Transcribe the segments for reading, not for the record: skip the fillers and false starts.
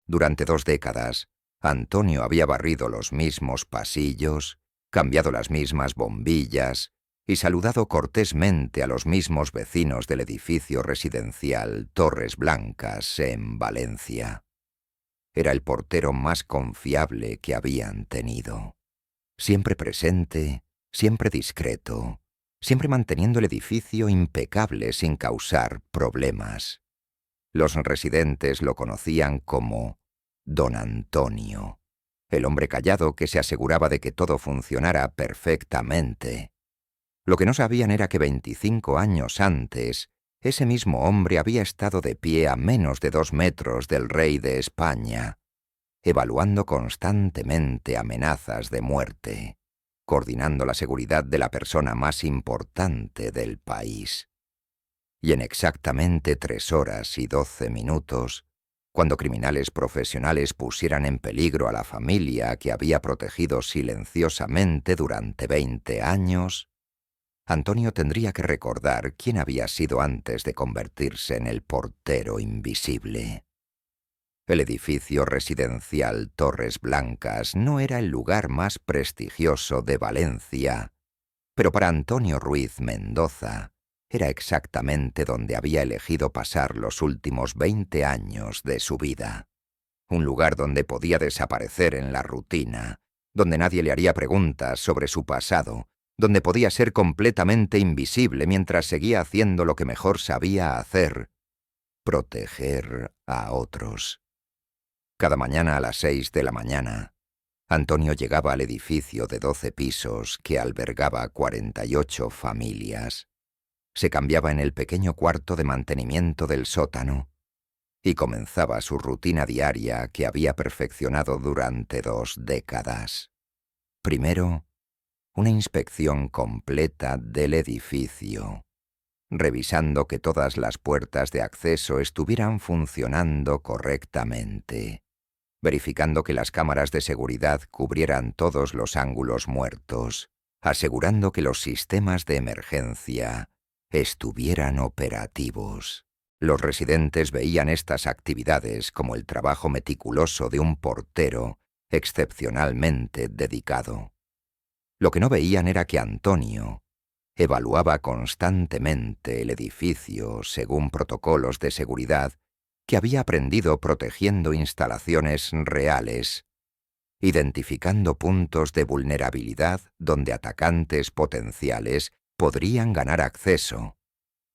Durante 2 décadas, Antonio había barrido los mismos pasillos, cambiado las mismas bombillas y saludado cortésmente a los mismos vecinos del edificio residencial Torres Blancas en Valencia. Era el portero más confiable que habían tenido. Siempre presente, siempre discreto, siempre manteniendo el edificio impecable sin causar problemas. Los residentes lo conocían como Don Antonio, el hombre callado que se aseguraba de que todo funcionara perfectamente. Lo que no sabían era que 25 años antes, ese mismo hombre había estado de pie a menos de 2 metros del rey de España, evaluando constantemente amenazas de muerte, coordinando la seguridad de la persona más importante del país. Y en exactamente 3 horas y 12 minutos, cuando criminales profesionales pusieran en peligro a la familia que había protegido silenciosamente durante 20 años, Antonio tendría que recordar quién había sido antes de convertirse en el portero invisible. El edificio residencial Torres Blancas no era el lugar más prestigioso de Valencia, pero para Antonio Ruiz Mendoza era exactamente donde había elegido pasar los últimos 20 años de su vida. Un lugar donde podía desaparecer en la rutina, donde nadie le haría preguntas sobre su pasado, donde podía ser completamente invisible mientras seguía haciendo lo que mejor sabía hacer: proteger a otros. Cada mañana a las 6 de la mañana, Antonio llegaba al edificio de 12 pisos que albergaba 48 familias. Se cambiaba en el pequeño cuarto de mantenimiento del sótano y comenzaba su rutina diaria que había perfeccionado durante 2 décadas. Primero, una inspección completa del edificio, revisando que todas las puertas de acceso estuvieran funcionando correctamente, verificando que las cámaras de seguridad cubrieran todos los ángulos muertos, asegurando que los sistemas de emergencia estuvieran operativos. Los residentes veían estas actividades como el trabajo meticuloso de un portero excepcionalmente dedicado. Lo que no veían era que Antonio evaluaba constantemente el edificio según protocolos de seguridad que había aprendido protegiendo instalaciones reales, identificando puntos de vulnerabilidad donde atacantes potenciales podrían ganar acceso,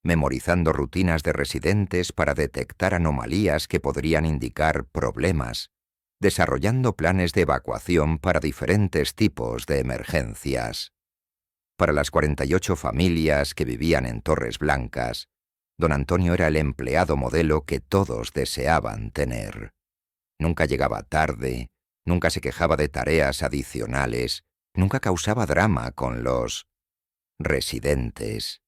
memorizando rutinas de residentes para detectar anomalías que podrían indicar problemas, desarrollando planes de evacuación para diferentes tipos de emergencias. Para las 48 familias que vivían en Torres Blancas, don Antonio era el empleado modelo que todos deseaban tener. Nunca llegaba tarde, nunca se quejaba de tareas adicionales, nunca causaba drama con los residentes.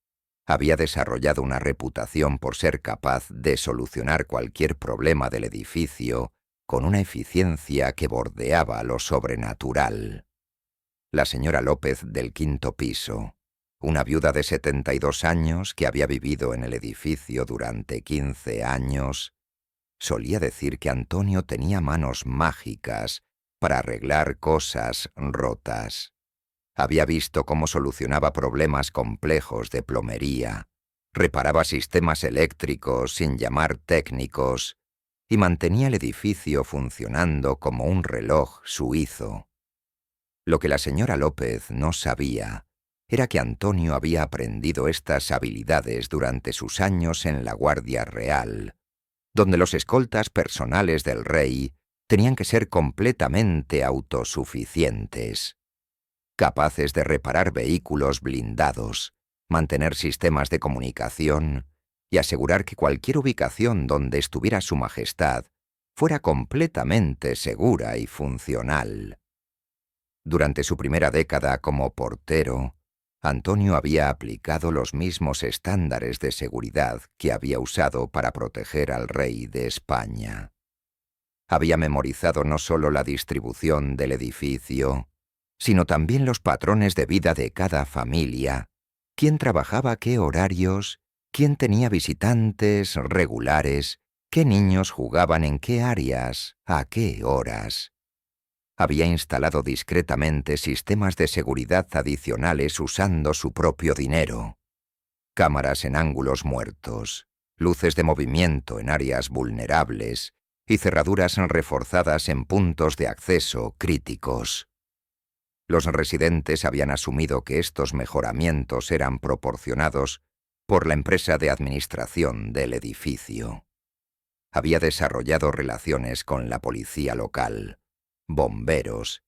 Había desarrollado una reputación por ser capaz de solucionar cualquier problema del edificio con una eficiencia que bordeaba lo sobrenatural. La señora López del 5º piso, una viuda de 72 años que había vivido en el edificio durante 15 años, solía decir que Antonio tenía manos mágicas para arreglar cosas rotas. Había visto cómo solucionaba problemas complejos de plomería, reparaba sistemas eléctricos sin llamar técnicos y mantenía el edificio funcionando como un reloj suizo. Lo que la señora López no sabía era que Antonio había aprendido estas habilidades durante sus años en la Guardia Real, donde los escoltas personales del rey tenían que ser completamente autosuficientes, capaces de reparar vehículos blindados, mantener sistemas de comunicación y asegurar que cualquier ubicación donde estuviera su majestad fuera completamente segura y funcional. Durante su primera década como portero, Antonio había aplicado los mismos estándares de seguridad que había usado para proteger al rey de España. Había memorizado no solo la distribución del edificio, sino también los patrones de vida de cada familia, quién trabajaba a qué horarios, quién tenía visitantes regulares, ¿Qué niños jugaban en qué áreas? ¿A qué horas? Había instalado discretamente sistemas de seguridad adicionales usando su propio dinero. Cámaras en ángulos muertos, luces de movimiento en áreas vulnerables y cerraduras reforzadas en puntos de acceso críticos. Los residentes habían asumido que estos mejoramientos eran proporcionados por la empresa de administración del edificio. Había desarrollado relaciones con la policía local, bomberos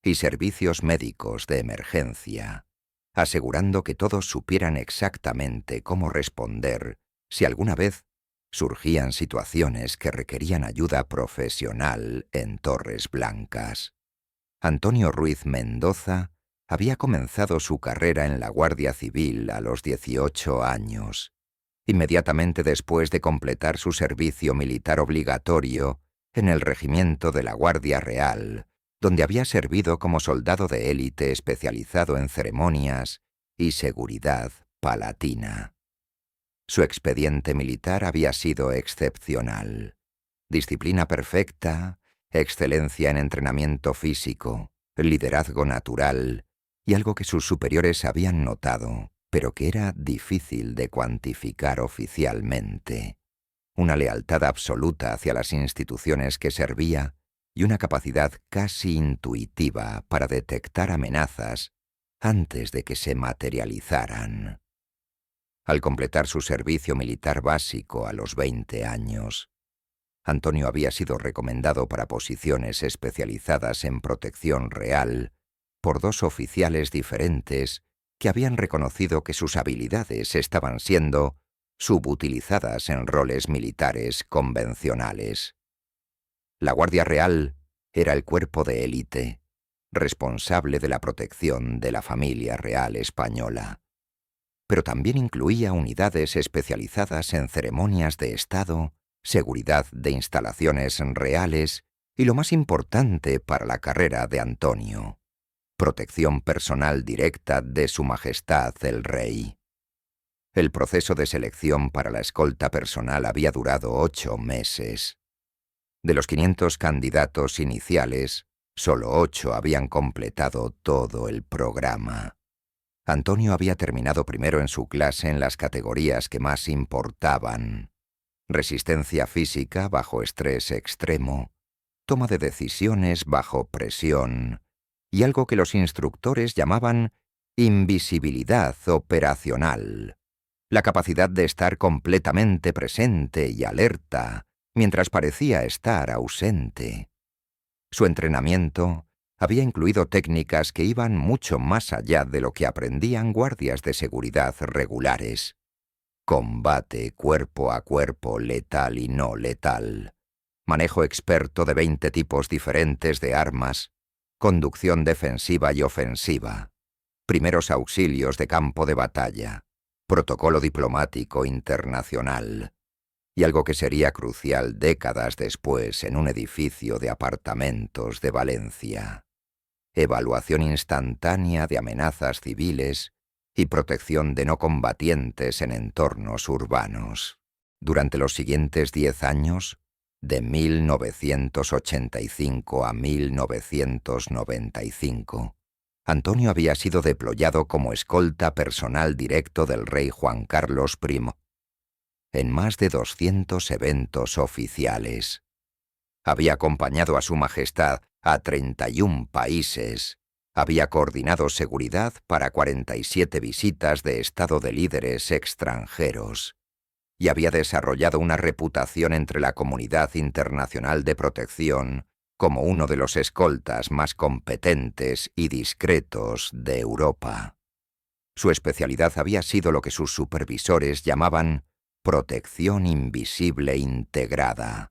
y servicios médicos de emergencia, asegurando que todos supieran exactamente cómo responder si alguna vez surgían situaciones que requerían ayuda profesional en Torres Blancas. Antonio Ruiz Mendoza había comenzado su carrera en la Guardia Civil a los 18 años, inmediatamente después de completar su servicio militar obligatorio en el regimiento de la Guardia Real, donde había servido como soldado de élite especializado en ceremonias y seguridad palatina. Su expediente militar había sido excepcional. Disciplina perfecta, excelencia en entrenamiento físico, liderazgo natural y algo que sus superiores habían notado, pero que era difícil de cuantificar oficialmente. Una lealtad absoluta hacia las instituciones que servía y una capacidad casi intuitiva para detectar amenazas antes de que se materializaran. Al completar su servicio militar básico a los 20 años, Antonio había sido recomendado para posiciones especializadas en protección real por dos oficiales diferentes que habían reconocido que sus habilidades estaban siendo subutilizadas en roles militares convencionales. La Guardia Real era el cuerpo de élite, responsable de la protección de la familia real española, pero también incluía unidades especializadas en ceremonias de Estado, seguridad de instalaciones reales y, lo más importante para la carrera de Antonio, protección personal directa de Su Majestad el Rey. El proceso de selección para la escolta personal había durado 8 meses. De los 500 candidatos iniciales, solo 8 habían completado todo el programa. Antonio había terminado primero en su clase en las categorías que más importaban: resistencia física bajo estrés extremo, toma de decisiones bajo presión y algo que los instructores llamaban invisibilidad operacional, la capacidad de estar completamente presente y alerta mientras parecía estar ausente. Su entrenamiento había incluido técnicas que iban mucho más allá de lo que aprendían guardias de seguridad regulares: combate cuerpo a cuerpo letal y no letal, manejo experto de 20 tipos diferentes de armas, conducción defensiva y ofensiva, primeros auxilios de campo de batalla, protocolo diplomático internacional, y algo que sería crucial décadas después en un edificio de apartamentos de Valencia: evaluación instantánea de amenazas civiles y protección de no combatientes en entornos urbanos. Durante los siguientes 10 años, de 1985 a 1995, Antonio había sido deployado como escolta personal directo del rey Juan Carlos I en más de 200 eventos oficiales. Había acompañado a Su Majestad a 31 países, había coordinado seguridad para 47 visitas de Estado de líderes extranjeros y había desarrollado una reputación entre la comunidad internacional de protección como uno de los escoltas más competentes y discretos de Europa. Su especialidad había sido lo que sus supervisores llamaban protección invisible integrada: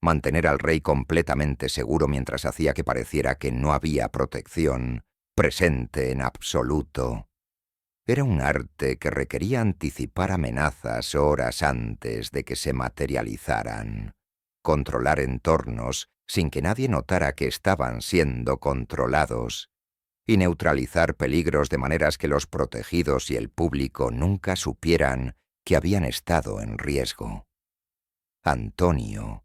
mantener al rey completamente seguro mientras hacía que pareciera que no había protección, presente en absoluto. Era un arte que requería anticipar amenazas horas antes de que se materializaran, controlar entornos sin que nadie notara que estaban siendo controlados, y neutralizar peligros de maneras que los protegidos y el público nunca supieran que habían estado en riesgo. Antonio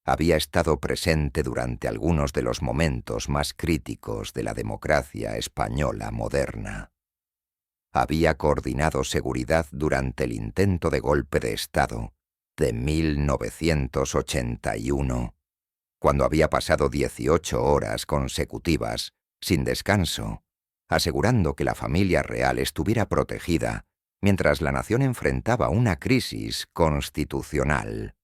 había estado presente durante algunos de los momentos más críticos de la democracia española moderna. Había coordinado seguridad durante el intento de golpe de Estado de 1981, cuando había pasado 18 horas consecutivas, sin descanso, asegurando que la familia real estuviera protegida mientras la nación enfrentaba una crisis constitucional.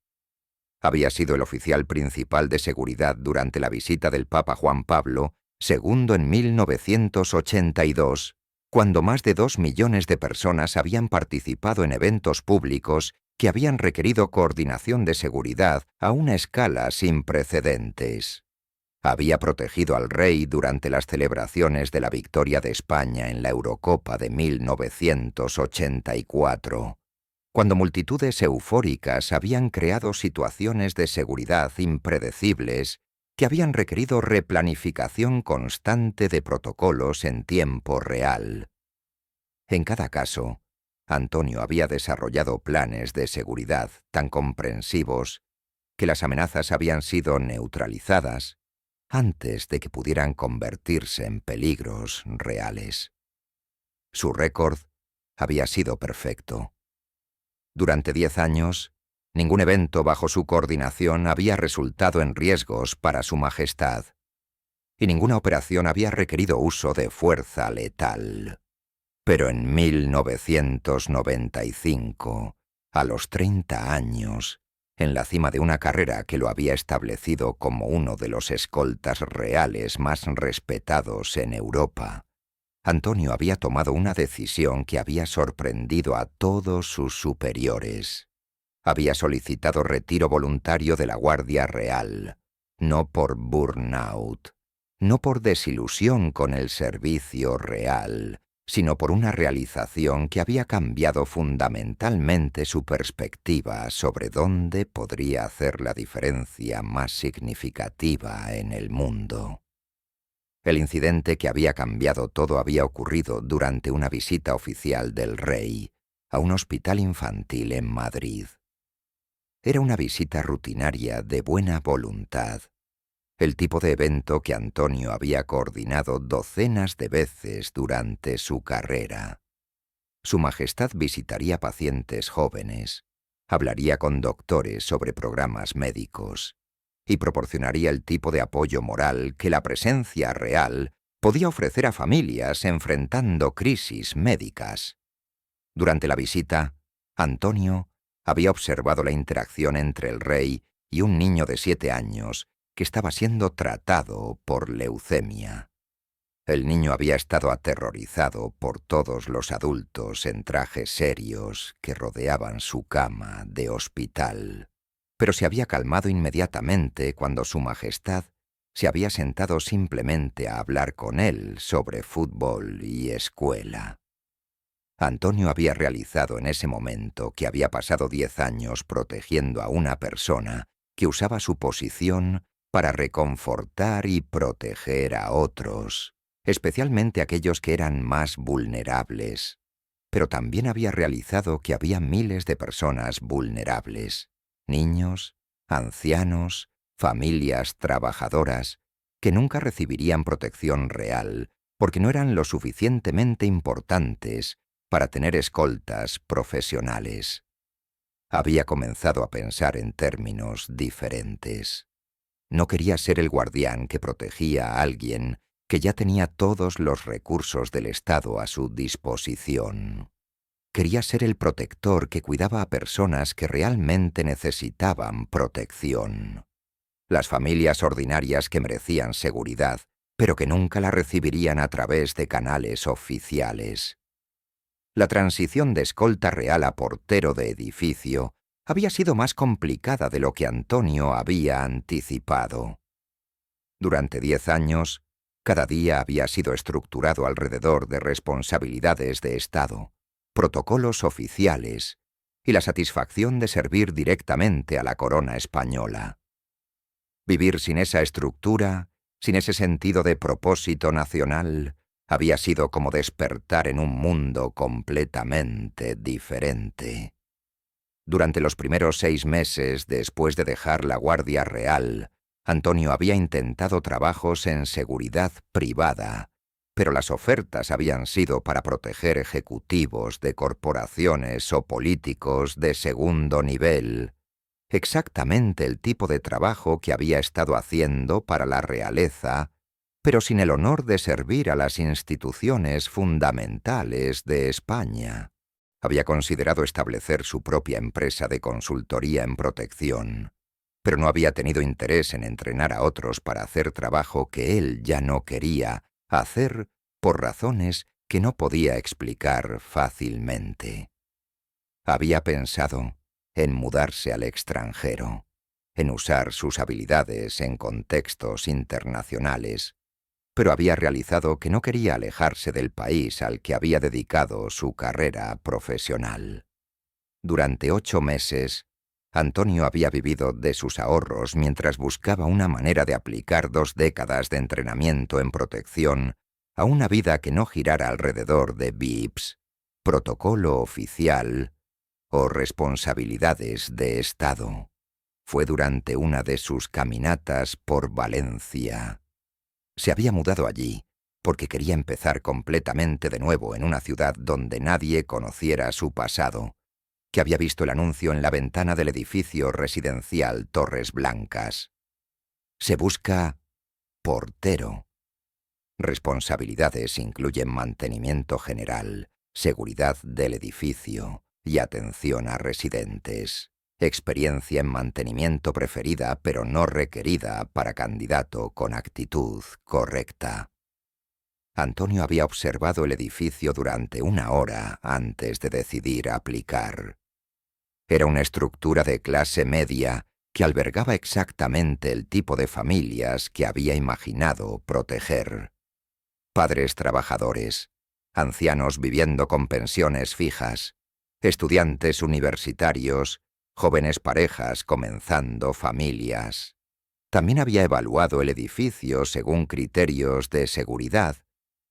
Había sido el oficial principal de seguridad durante la visita del Papa Juan Pablo II en 1982, cuando más de 2 millones de personas habían participado en eventos públicos que habían requerido coordinación de seguridad a una escala sin precedentes. Había protegido al rey durante las celebraciones de la victoria de España en la Eurocopa de 1984, cuando multitudes eufóricas habían creado situaciones de seguridad impredecibles que habían requerido replanificación constante de protocolos en tiempo real. En cada caso, Antonio había desarrollado planes de seguridad tan comprensivos que las amenazas habían sido neutralizadas antes de que pudieran convertirse en peligros reales. Su récord había sido perfecto. Durante 10 años, ningún evento bajo su coordinación había resultado en riesgos para Su Majestad, y ninguna operación había requerido uso de fuerza letal. Pero en 1995, a los 30 años, en la cima de una carrera que lo había establecido como uno de los escoltas reales más respetados en Europa, Antonio había tomado una decisión que había sorprendido a todos sus superiores. Había solicitado retiro voluntario de la Guardia Real, no por burnout, no por desilusión con el servicio real, sino por una realización que había cambiado fundamentalmente su perspectiva sobre dónde podría hacer la diferencia más significativa en el mundo. El incidente que había cambiado todo había ocurrido durante una visita oficial del rey a un hospital infantil en Madrid. Era una visita rutinaria de buena voluntad, el tipo de evento que Antonio había coordinado docenas de veces durante su carrera. Su Majestad visitaría pacientes jóvenes, hablaría con doctores sobre programas médicos y proporcionaría el tipo de apoyo moral que la presencia real podía ofrecer a familias enfrentando crisis médicas. Durante la visita, Antonio había observado la interacción entre el rey y un niño de 7 años que estaba siendo tratado por leucemia. El niño había estado aterrorizado por todos los adultos en trajes serios que rodeaban su cama de hospital, pero se había calmado inmediatamente cuando Su Majestad se había sentado simplemente a hablar con él sobre fútbol y escuela. Antonio había realizado en ese momento que había pasado 10 años protegiendo a una persona que usaba su posición para reconfortar y proteger a otros, especialmente aquellos que eran más vulnerables. Pero también había realizado que había miles de personas vulnerables, niños, ancianos, familias trabajadoras, que nunca recibirían protección real porque no eran lo suficientemente importantes para tener escoltas profesionales. Había comenzado a pensar en términos diferentes. No quería ser el guardián que protegía a alguien que ya tenía todos los recursos del Estado a su disposición. Quería ser el protector que cuidaba a personas que realmente necesitaban protección. Las familias ordinarias que merecían seguridad, pero que nunca la recibirían a través de canales oficiales. La transición de escolta real a portero de edificio había sido más complicada de lo que Antonio había anticipado. Durante 10 años, cada día había sido estructurado alrededor de responsabilidades de Estado, protocolos oficiales y la satisfacción de servir directamente a la corona española. Vivir sin esa estructura, sin ese sentido de propósito nacional, había sido como despertar en un mundo completamente diferente. Durante los primeros 6 meses después de dejar la Guardia Real, Antonio había intentado trabajos en seguridad privada, pero las ofertas habían sido para proteger ejecutivos de corporaciones o políticos de segundo nivel, exactamente el tipo de trabajo que había estado haciendo para la realeza, pero sin el honor de servir a las instituciones fundamentales de España. Había considerado establecer su propia empresa de consultoría en protección, pero no había tenido interés en entrenar a otros para hacer trabajo que él ya no quería hacer por razones que no podía explicar fácilmente. Había pensado en mudarse al extranjero, en usar sus habilidades en contextos internacionales, pero había realizado que no quería alejarse del país al que había dedicado su carrera profesional. Durante 8 meses, Antonio había vivido de sus ahorros mientras buscaba una manera de aplicar 2 décadas de entrenamiento en protección a una vida que no girara alrededor de VIPs, protocolo oficial o responsabilidades de Estado. Fue durante una de sus caminatas por Valencia. Se había mudado allí porque quería empezar completamente de nuevo en una ciudad donde nadie conociera su pasado, que había visto el anuncio en la ventana del edificio residencial Torres Blancas. Se busca portero. Responsabilidades incluyen mantenimiento general, seguridad del edificio y atención a residentes. Experiencia en mantenimiento preferida pero no requerida para candidato con actitud correcta. Antonio había observado el edificio durante 1 hora antes de decidir aplicar. Era una estructura de clase media que albergaba exactamente el tipo de familias que había imaginado proteger. Padres trabajadores, ancianos viviendo con pensiones fijas, estudiantes universitarios, jóvenes parejas comenzando familias. También había evaluado el edificio según criterios de seguridad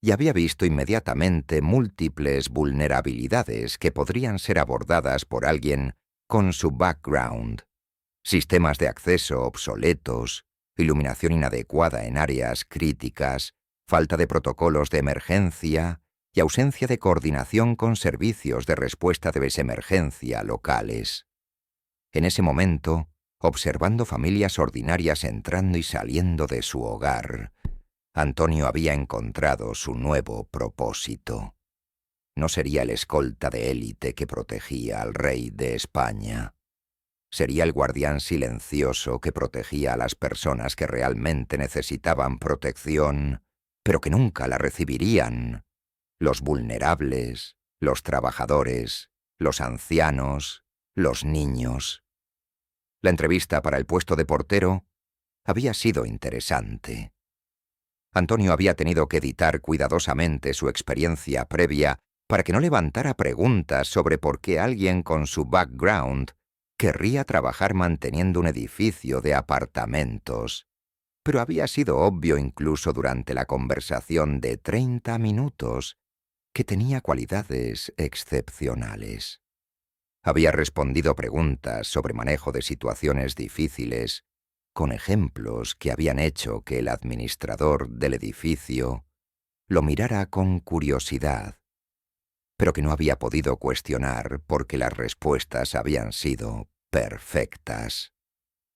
y había visto inmediatamente múltiples vulnerabilidades que podrían ser abordadas por alguien con su background. Sistemas de acceso obsoletos, iluminación inadecuada en áreas críticas, falta de protocolos de emergencia y ausencia de coordinación con servicios de respuesta de emergencia locales. En ese momento, observando familias ordinarias entrando y saliendo de su hogar, Antonio había encontrado su nuevo propósito. No sería el escolta de élite que protegía al rey de España. Sería el guardián silencioso que protegía a las personas que realmente necesitaban protección, pero que nunca la recibirían. Los vulnerables, los trabajadores, los ancianos, los niños. La entrevista para el puesto de portero había sido interesante. Antonio había tenido que editar cuidadosamente su experiencia previa para que no levantara preguntas sobre por qué alguien con su background querría trabajar manteniendo un edificio de apartamentos. Pero había sido obvio incluso durante la conversación de 30 minutos que tenía cualidades excepcionales. Había respondido preguntas sobre manejo de situaciones difíciles, con ejemplos que habían hecho que el administrador del edificio lo mirara con curiosidad, pero que no había podido cuestionar porque las respuestas habían sido perfectas.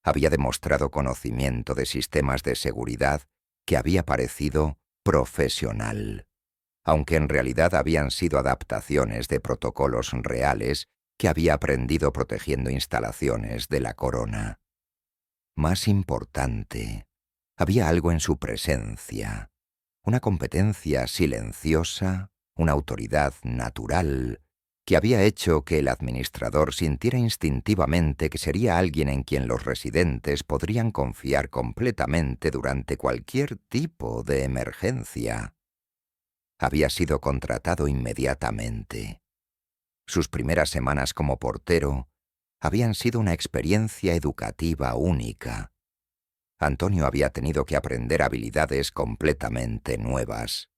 Había demostrado conocimiento de sistemas de seguridad que había parecido profesional, aunque en realidad habían sido adaptaciones de protocolos reales que había aprendido protegiendo instalaciones de la corona. Más importante, había algo en su presencia, una competencia silenciosa, una autoridad natural, que había hecho que el administrador sintiera instintivamente que sería alguien en quien los residentes podrían confiar completamente durante cualquier tipo de emergencia. Había sido contratado inmediatamente. Sus primeras semanas como portero habían sido una experiencia educativa única. Antonio había tenido que aprender habilidades completamente nuevas.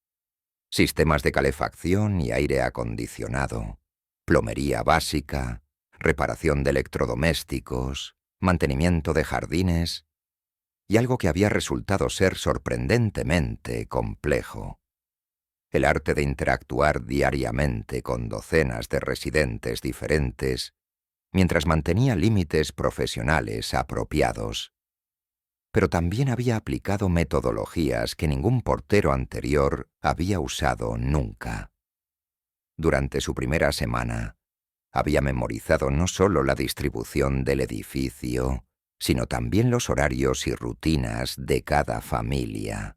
Sistemas de calefacción y aire acondicionado, plomería básica, reparación de electrodomésticos, mantenimiento de jardines y algo que había resultado ser sorprendentemente complejo: el arte de interactuar diariamente con docenas de residentes diferentes mientras mantenía límites profesionales apropiados. Pero también había aplicado metodologías que ningún portero anterior había usado nunca. Durante su primera semana, había memorizado no solo la distribución del edificio, sino también los horarios y rutinas de cada familia.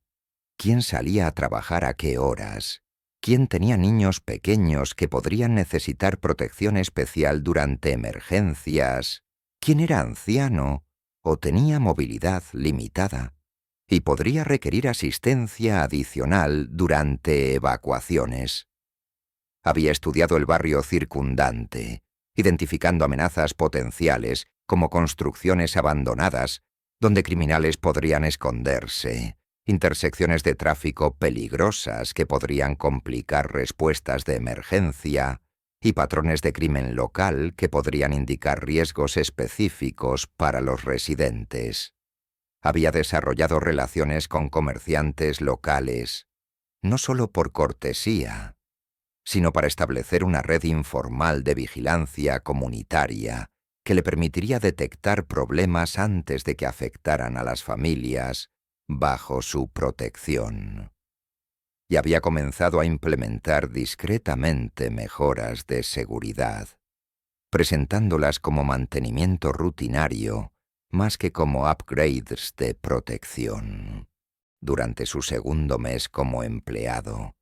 ¿Quién salía a trabajar a qué horas? ¿Quién tenía niños pequeños que podrían necesitar protección especial durante emergencias? ¿Quién era anciano o tenía movilidad limitada y podría requerir asistencia adicional durante evacuaciones? Había estudiado el barrio circundante, identificando amenazas potenciales como construcciones abandonadas donde criminales podrían esconderse, intersecciones de tráfico peligrosas que podrían complicar respuestas de emergencia y patrones de crimen local que podrían indicar riesgos específicos para los residentes. Había desarrollado relaciones con comerciantes locales, no solo por cortesía, sino para establecer una red informal de vigilancia comunitaria que le permitiría detectar problemas antes de que afectaran a las familias bajo su protección. Y había comenzado a implementar discretamente mejoras de seguridad, presentándolas como mantenimiento rutinario más que como upgrades de protección. Durante su segundo mes como empleado,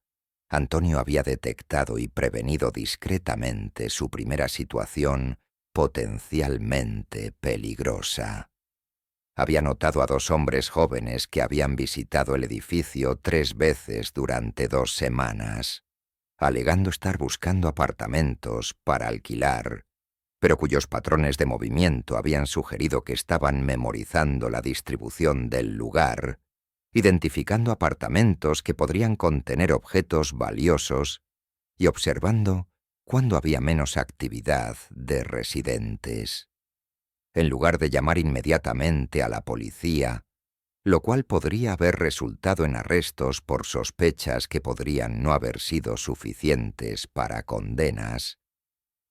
Antonio había detectado y prevenido discretamente su primera situación potencialmente peligrosa. Había notado a 2 hombres jóvenes que habían visitado el edificio 3 veces durante 2 semanas, alegando estar buscando apartamentos para alquilar, pero cuyos patrones de movimiento habían sugerido que estaban memorizando la distribución del lugar, identificando apartamentos que podrían contener objetos valiosos y observando cuándo había menos actividad de residentes. En lugar de llamar inmediatamente a la policía, lo cual podría haber resultado en arrestos por sospechas que podrían no haber sido suficientes para condenas,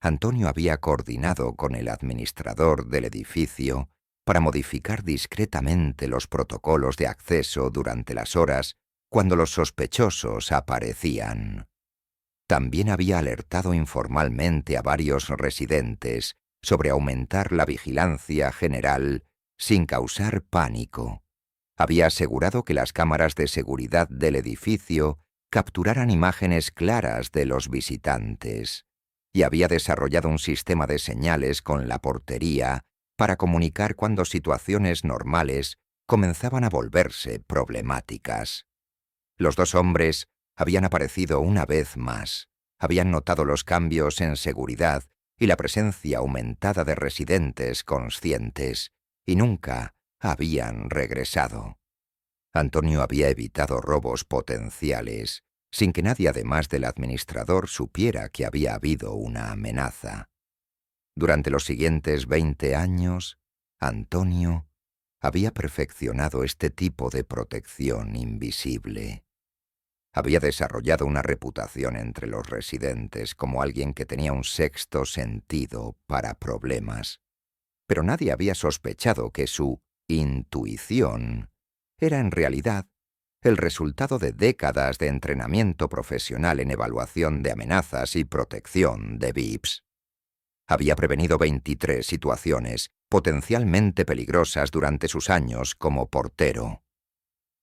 Antonio había coordinado con el administrador del edificio para modificar discretamente los protocolos de acceso durante las horas cuando los sospechosos aparecían. También había alertado informalmente a varios residentes sobre aumentar la vigilancia general sin causar pánico. Había asegurado que las cámaras de seguridad del edificio capturaran imágenes claras de los visitantes, y había desarrollado un sistema de señales con la portería para comunicar cuando situaciones normales comenzaban a volverse problemáticas. Los 2 hombres habían aparecido una vez más, habían notado los cambios en seguridad y la presencia aumentada de residentes conscientes, y nunca habían regresado. Antonio había evitado robos potenciales, sin que nadie además del administrador supiera que había habido una amenaza. Durante los siguientes 20 años, Antonio había perfeccionado este tipo de protección invisible. Había desarrollado una reputación entre los residentes como alguien que tenía un sexto sentido para problemas, pero nadie había sospechado que su intuición era en realidad el resultado de décadas de entrenamiento profesional en evaluación de amenazas y protección de VIPs. Había prevenido 23 situaciones potencialmente peligrosas durante sus años como portero: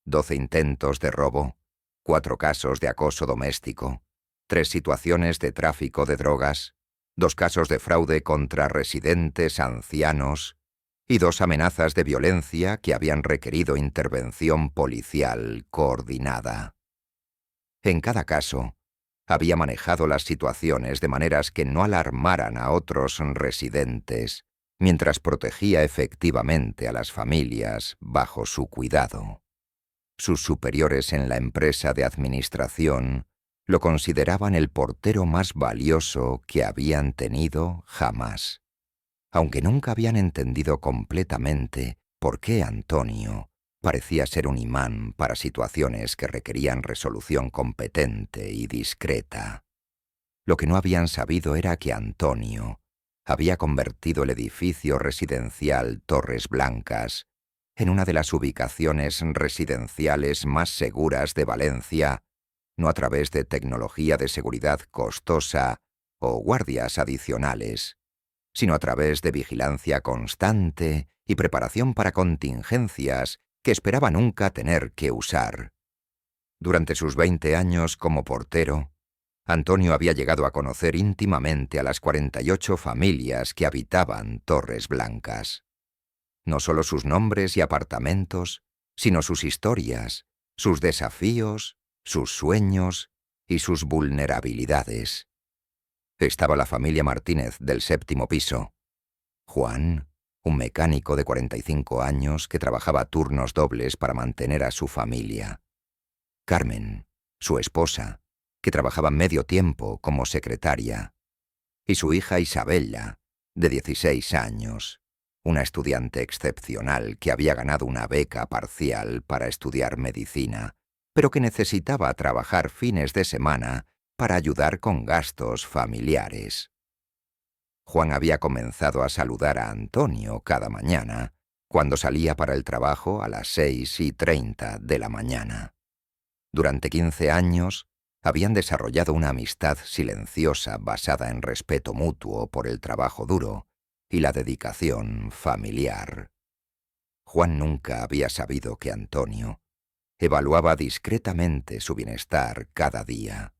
12 intentos de robo, 4 casos de acoso doméstico, 3 situaciones de tráfico de drogas, 2 casos de fraude contra residentes ancianos y 2 amenazas de violencia que habían requerido intervención policial coordinada. En cada caso, había manejado las situaciones de maneras que no alarmaran a otros residentes, mientras protegía efectivamente a las familias bajo su cuidado. Sus superiores en la empresa de administración lo consideraban el portero más valioso que habían tenido jamás. aunque nunca habían entendido completamente por qué Antonio parecía ser un imán para situaciones que requerían resolución competente y discreta. Lo que no habían sabido era que Antonio había convertido el edificio residencial Torres Blancas en una de las ubicaciones residenciales más seguras de Valencia, no a través de tecnología de seguridad costosa o guardias adicionales, sino a través de vigilancia constante y preparación para contingencias que esperaba nunca tener que usar. Durante sus 20 años como portero, Antonio había llegado a conocer íntimamente a las 48 familias que habitaban Torres Blancas. No solo sus nombres y apartamentos, sino sus historias, sus desafíos, sus sueños y sus vulnerabilidades. Estaba la familia Martínez del 7º piso. Juan, un mecánico de 45 años que trabajaba turnos dobles para mantener a su familia. Carmen, su esposa, que trabajaba medio tiempo como secretaria. Y su hija Isabella, de 16 años, una estudiante excepcional que había ganado una beca parcial para estudiar medicina, pero que necesitaba trabajar fines de semana para ayudar con gastos familiares. Juan había comenzado a saludar a Antonio cada mañana, cuando salía para el trabajo a las 6:30 de la mañana. Durante 15 años, habían desarrollado una amistad silenciosa basada en respeto mutuo por el trabajo duro y la dedicación familiar. Juan nunca había sabido que Antonio evaluaba discretamente su bienestar cada día,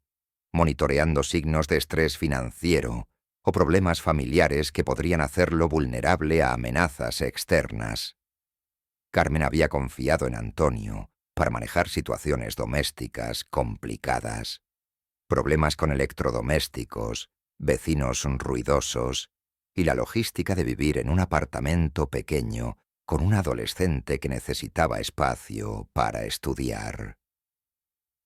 monitoreando signos de estrés financiero o problemas familiares que podrían hacerlo vulnerable a amenazas externas. Carmen había confiado en Antonio para manejar situaciones domésticas complicadas, problemas con electrodomésticos, vecinos ruidosos y la logística de vivir en un apartamento pequeño con un adolescente que necesitaba espacio para estudiar.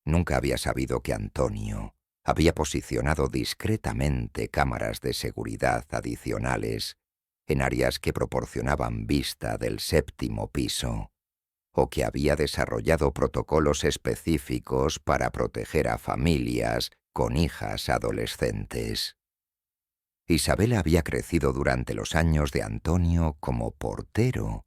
Nunca había sabido que Antonio había posicionado discretamente cámaras de seguridad adicionales en áreas que proporcionaban vista del 7º piso, o que había desarrollado protocolos específicos para proteger a familias con hijas adolescentes. Isabela había crecido durante los años de Antonio como portero,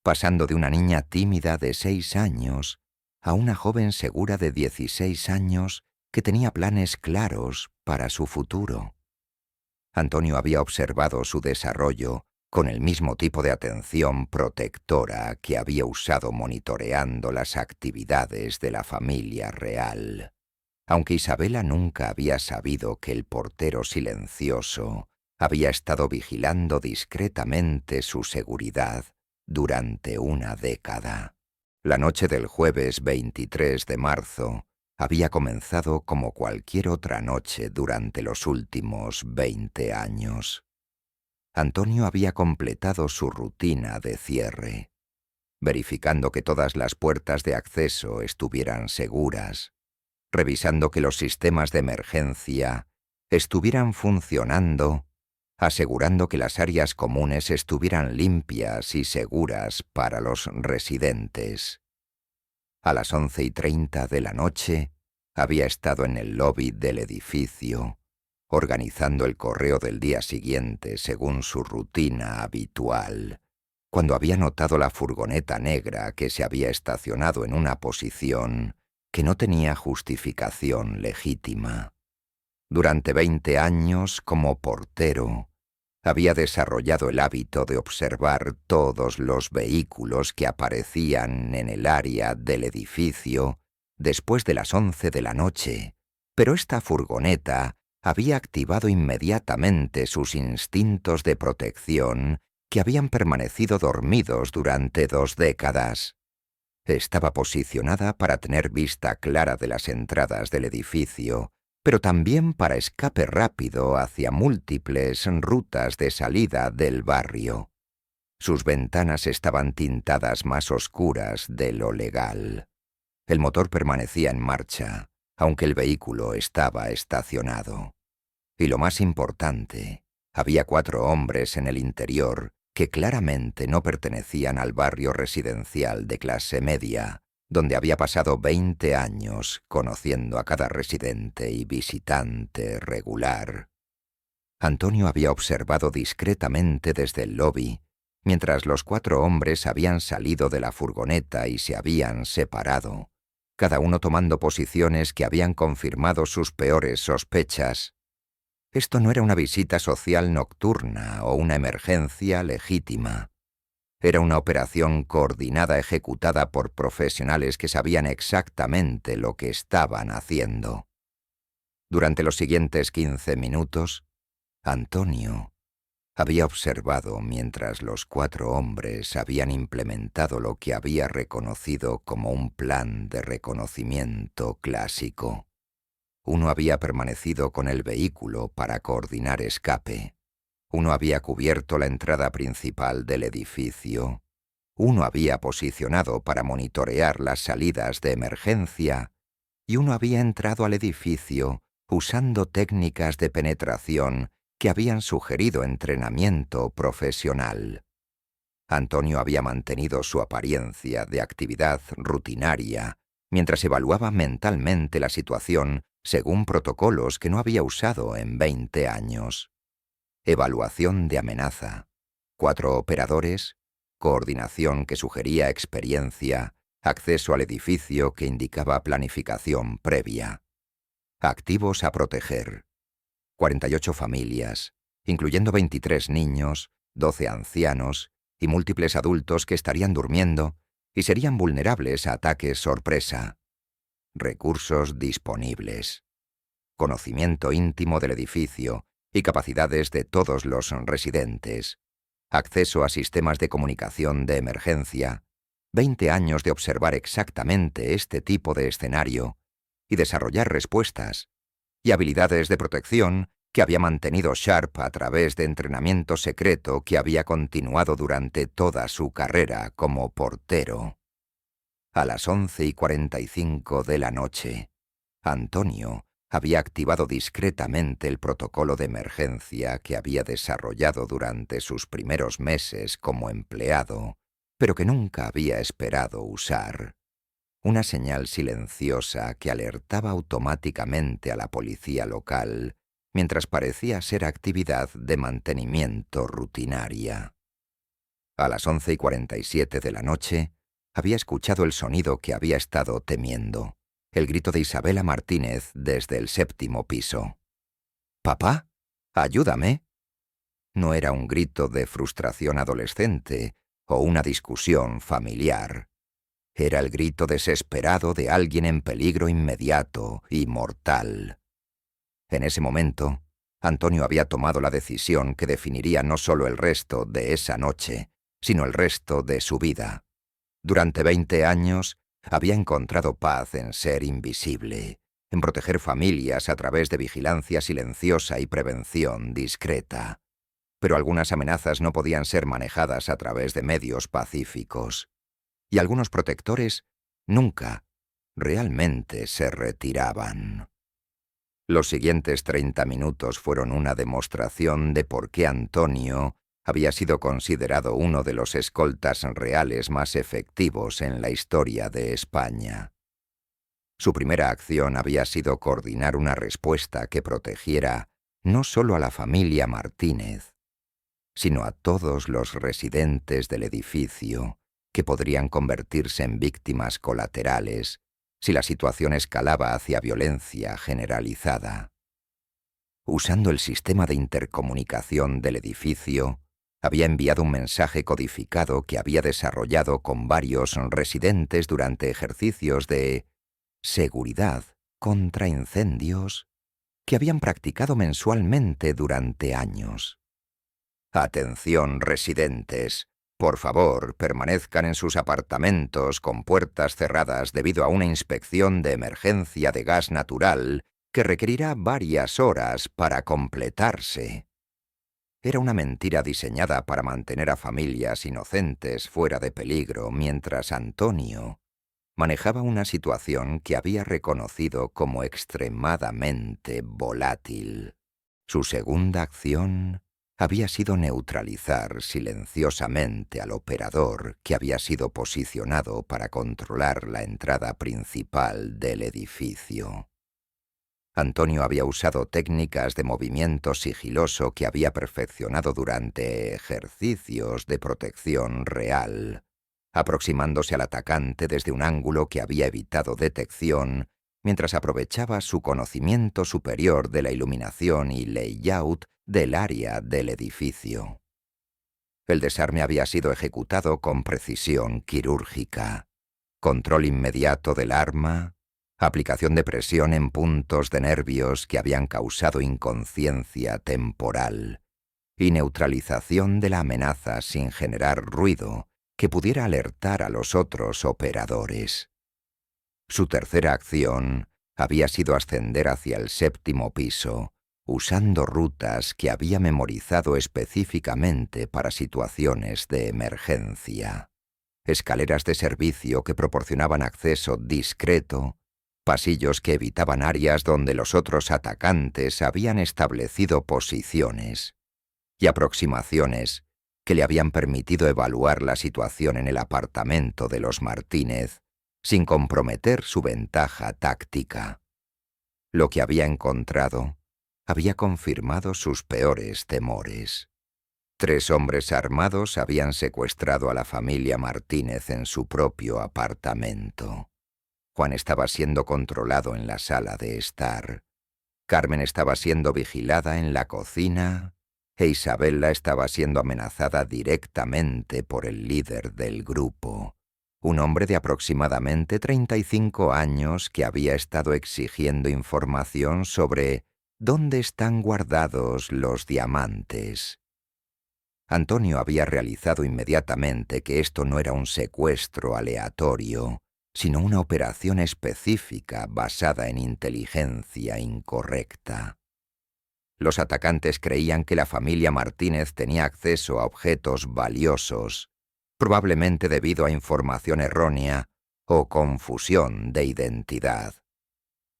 pasando de una niña tímida de 6 años a una joven segura de 16 años que tenía planes claros para su futuro. Antonio había observado su desarrollo con el mismo tipo de atención protectora que había usado monitoreando las actividades de la familia real, aunque Isabela nunca había sabido que el portero silencioso había estado vigilando discretamente su seguridad durante una década. La noche del jueves 23 de marzo había comenzado como cualquier otra noche durante los últimos 20 años. Antonio había completado su rutina de cierre, verificando que todas las puertas de acceso estuvieran seguras, revisando que los sistemas de emergencia estuvieran funcionando, asegurando que las áreas comunes estuvieran limpias y seguras para los residentes. A las 11:30 de la noche había estado en el lobby del edificio, organizando el correo del día siguiente según su rutina habitual, cuando había notado la furgoneta negra que se había estacionado en una posición que no tenía justificación legítima. Durante 20 años, como portero, había desarrollado el hábito de observar todos los vehículos que aparecían en el área del edificio después de las 11 de la noche, pero esta furgoneta había activado inmediatamente sus instintos de protección que habían permanecido dormidos durante 2 décadas. Estaba posicionada para tener vista clara de las entradas del edificio, pero también para escape rápido hacia múltiples rutas de salida del barrio. Sus ventanas estaban tintadas más oscuras de lo legal. El motor permanecía en marcha, aunque el vehículo estaba estacionado. Y lo más importante, Había 4 hombres en el interior que claramente no pertenecían al barrio residencial de clase media, donde había pasado 20 años conociendo a cada residente y visitante regular. Antonio había observado discretamente desde el lobby, mientras los 4 hombres habían salido de la furgoneta y se habían separado, cada uno tomando posiciones que habían confirmado sus peores sospechas. Esto no era una visita social nocturna o una emergencia legítima. Era una operación coordinada ejecutada por profesionales que sabían exactamente lo que estaban haciendo. Durante los siguientes 15 minutos, Antonio había observado mientras los 4 hombres habían implementado lo que había reconocido como un plan de reconocimiento clásico. Uno había permanecido con el vehículo para coordinar escape. Uno había cubierto la entrada principal del edificio. Uno había posicionado para monitorear las salidas de emergencia. Y uno había entrado al edificio usando técnicas de penetración que habían sugerido entrenamiento profesional. Antonio había mantenido su apariencia de actividad rutinaria mientras evaluaba mentalmente la situación según protocolos que no había usado en 20 años. Evaluación de amenaza, 4 operadores, coordinación que sugería experiencia, acceso al edificio que indicaba planificación previa. Activos a proteger. 48 familias, incluyendo 23 niños, 12 ancianos y múltiples adultos que estarían durmiendo y serían vulnerables a ataques sorpresa. Recursos disponibles. Conocimiento íntimo del edificio y capacidades de todos los residentes. Acceso a sistemas de comunicación de emergencia. 20 años de observar exactamente este tipo de escenario y desarrollar respuestas. Y habilidades de protección que había mantenido Sharp a través de entrenamiento secreto que había continuado durante toda su carrera como portero. A las 11:45 de la noche, Antonio había activado discretamente el protocolo de emergencia que había desarrollado durante sus primeros meses como empleado, pero que nunca había esperado usar. Una señal silenciosa que alertaba automáticamente a la policía local, mientras parecía ser actividad de mantenimiento rutinaria. A las 11:47 de la noche, había escuchado el sonido que había estado temiendo, el grito de Isabela Martínez desde el 7º piso. «¡Papá! ¡Ayúdame!». No era un grito de frustración adolescente o una discusión familiar. Era el grito desesperado de alguien en peligro inmediato y mortal. En ese momento, Antonio había tomado la decisión que definiría no solo el resto de esa noche, sino el resto de su vida. Durante 20 años, había encontrado paz en ser invisible, en proteger familias a través de vigilancia silenciosa y prevención discreta. Pero algunas amenazas no podían ser manejadas a través de medios pacíficos. Y algunos protectores nunca realmente se retiraban. Los siguientes 30 minutos fueron una demostración de por qué Antonio había sido considerado uno de los escoltas reales más efectivos en la historia de España. Su primera acción había sido coordinar una respuesta que protegiera no solo a la familia Martínez, sino a todos los residentes del edificio, que podrían convertirse en víctimas colaterales si la situación escalaba hacia violencia generalizada. Usando el sistema de intercomunicación del edificio, había enviado un mensaje codificado que había desarrollado con varios residentes durante ejercicios de seguridad contra incendios que habían practicado mensualmente durante años. Atención, residentes. Por favor, permanezcan en sus apartamentos con puertas cerradas debido a una inspección de emergencia de gas natural que requerirá varias horas para completarse. Era una mentira diseñada para mantener a familias inocentes fuera de peligro mientras Antonio manejaba una situación que había reconocido como extremadamente volátil. Su segunda acción había sido neutralizar silenciosamente al operador que había sido posicionado para controlar la entrada principal del edificio. Antonio había usado técnicas de movimiento sigiloso que había perfeccionado durante ejercicios de protección real, aproximándose al atacante desde un ángulo que había evitado detección, mientras aprovechaba su conocimiento superior de la iluminación y layout del área del edificio. El desarme había sido ejecutado con precisión quirúrgica, control inmediato del arma, aplicación de presión en puntos de nervios que habían causado inconsciencia temporal y neutralización de la amenaza sin generar ruido que pudiera alertar a los otros operadores. Su tercera acción había sido ascender hacia el 7º piso, usando rutas que había memorizado específicamente para situaciones de emergencia. Escaleras de servicio que proporcionaban acceso discreto, pasillos que evitaban áreas donde los otros atacantes habían establecido posiciones, y aproximaciones que le habían permitido evaluar la situación en el apartamento de los Martínez sin comprometer su ventaja táctica. Lo que había encontrado había confirmado sus peores temores. 3 hombres armados habían secuestrado a la familia Martínez en su propio apartamento. Juan estaba siendo controlado en la sala de estar. Carmen estaba siendo vigilada en la cocina e Isabella estaba siendo amenazada directamente por el líder del grupo, un hombre de aproximadamente 35 años que había estado exigiendo información sobre dónde están guardados los diamantes. Antonio había realizado inmediatamente que esto no era un secuestro aleatorio, sino una operación específica basada en inteligencia incorrecta. Los atacantes creían que la familia Martínez tenía acceso a objetos valiosos, probablemente debido a información errónea o confusión de identidad.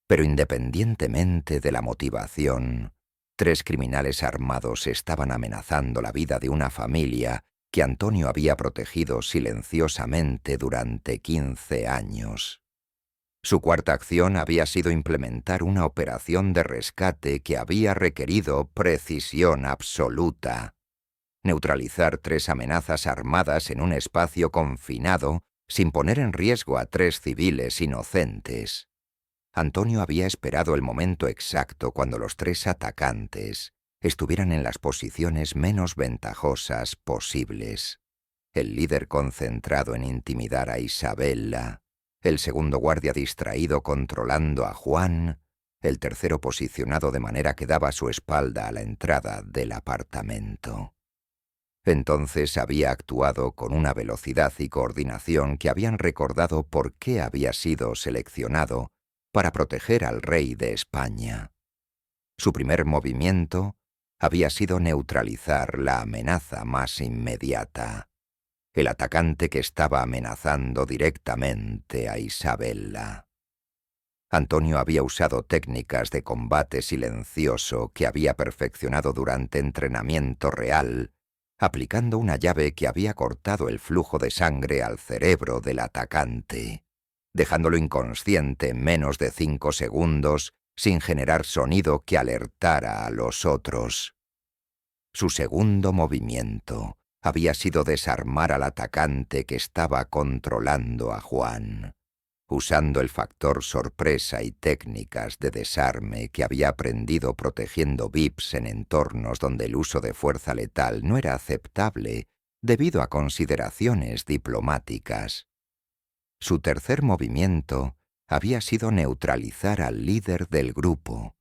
Pero independientemente de la motivación, 3 criminales armados estaban amenazando la vida de una familia que Antonio había protegido silenciosamente durante 15 años. Su cuarta acción había sido implementar una operación de rescate que había requerido precisión absoluta. Neutralizar 3 amenazas armadas en un espacio confinado sin poner en riesgo a 3 civiles inocentes. Antonio había esperado el momento exacto cuando los 3 atacantes estuvieran en las posiciones menos ventajosas posibles. El líder concentrado en intimidar a Isabella, el segundo guardia distraído controlando a Juan, el tercero posicionado de manera que daba su espalda a la entrada del apartamento. Entonces había actuado con una velocidad y coordinación que habían recordado por qué había sido seleccionado para proteger al rey de España. Su primer movimiento había sido neutralizar la amenaza más inmediata, el atacante que estaba amenazando directamente a Isabella. Antonio había usado técnicas de combate silencioso que había perfeccionado durante entrenamiento real, aplicando una llave que había cortado el flujo de sangre al cerebro del atacante, dejándolo inconsciente en menos de 5 segundos sin generar sonido que alertara a los otros. Su segundo movimiento había sido desarmar al atacante que estaba controlando a Juan, usando el factor sorpresa y técnicas de desarme que había aprendido protegiendo VIPs en entornos donde el uso de fuerza letal no era aceptable debido a consideraciones diplomáticas. Su tercer movimiento había sido neutralizar al líder del grupo,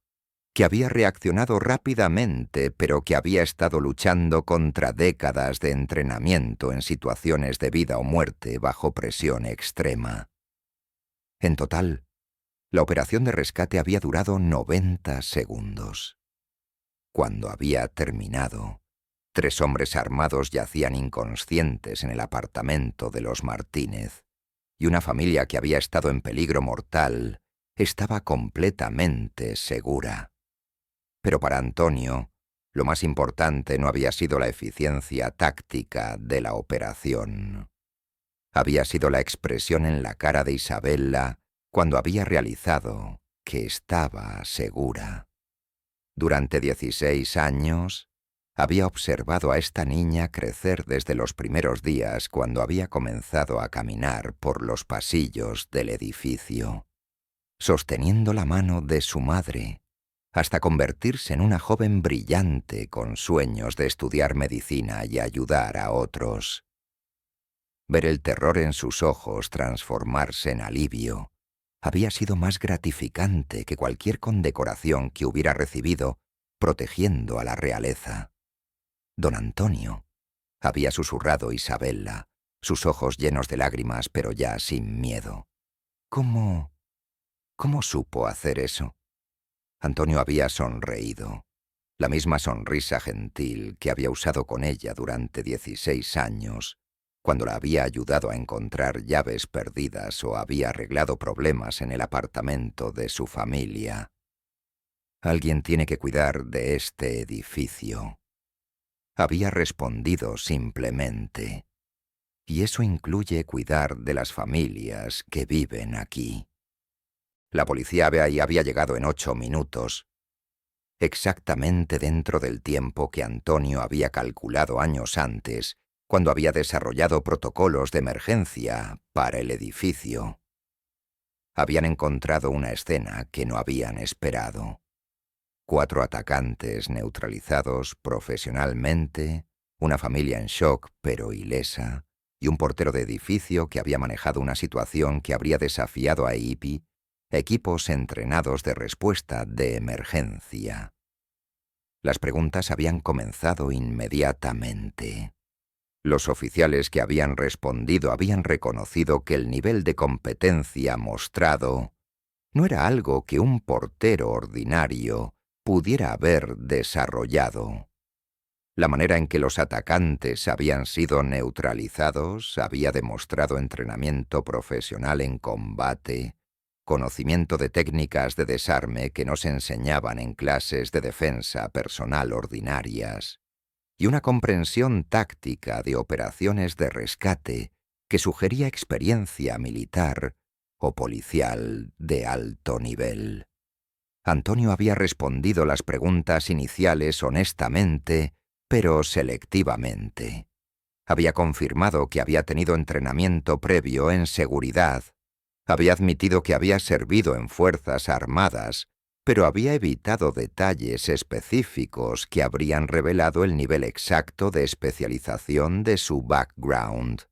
que había reaccionado rápidamente pero que había estado luchando contra décadas de entrenamiento en situaciones de vida o muerte bajo presión extrema. En total, la operación de rescate había durado 90 segundos. Cuando había terminado, 3 hombres armados yacían inconscientes en el apartamento de los Martínez, y una familia que había estado en peligro mortal estaba completamente segura. Pero para Antonio, Lo más importante no había sido la eficiencia táctica de la operación. Había sido la expresión en la cara de Isabella cuando había realizado que estaba segura. Durante 16 años, había observado a esta niña crecer desde los primeros días cuando había comenzado a caminar por los pasillos del edificio, sosteniendo la mano de su madre, hasta convertirse en una joven brillante con sueños de estudiar medicina y ayudar a otros. Ver el terror en sus ojos transformarse en alivio había sido más gratificante que cualquier condecoración que hubiera recibido protegiendo a la realeza. Don Antonio, había susurrado Isabella, sus ojos llenos de lágrimas pero ya sin miedo. ¿Cómo supo hacer eso? Antonio había sonreído, la misma sonrisa gentil que había usado con ella durante 16 años, cuando la había ayudado a encontrar llaves perdidas o había arreglado problemas en el apartamento de su familia. Alguien tiene que cuidar de este edificio. Había respondido simplemente. Y eso incluye cuidar de las familias que viven aquí. La policía había llegado en 8 minutos, exactamente dentro del tiempo que Antonio había calculado años antes, cuando había desarrollado protocolos de emergencia para el edificio. Habían encontrado una escena que no habían esperado. 4 atacantes neutralizados profesionalmente, una familia en shock pero ilesa, y un portero de edificio que había manejado una situación que habría desafiado a EIPI, equipos entrenados de respuesta de emergencia. Las preguntas habían comenzado inmediatamente. Los oficiales que habían respondido habían reconocido que el nivel de competencia mostrado no era algo que un portero ordinario pudiera haber desarrollado. La manera en que los atacantes habían sido neutralizados había demostrado entrenamiento profesional en combate, conocimiento de técnicas de desarme que no se enseñaban en clases de defensa personal ordinarias, y una comprensión táctica de operaciones de rescate que sugería experiencia militar o policial de alto nivel. Antonio había respondido las preguntas iniciales honestamente, pero selectivamente. Había confirmado que había tenido entrenamiento previo en seguridad. Había admitido que había servido en fuerzas armadas, pero había evitado detalles específicos que habrían revelado el nivel exacto de especialización de su background.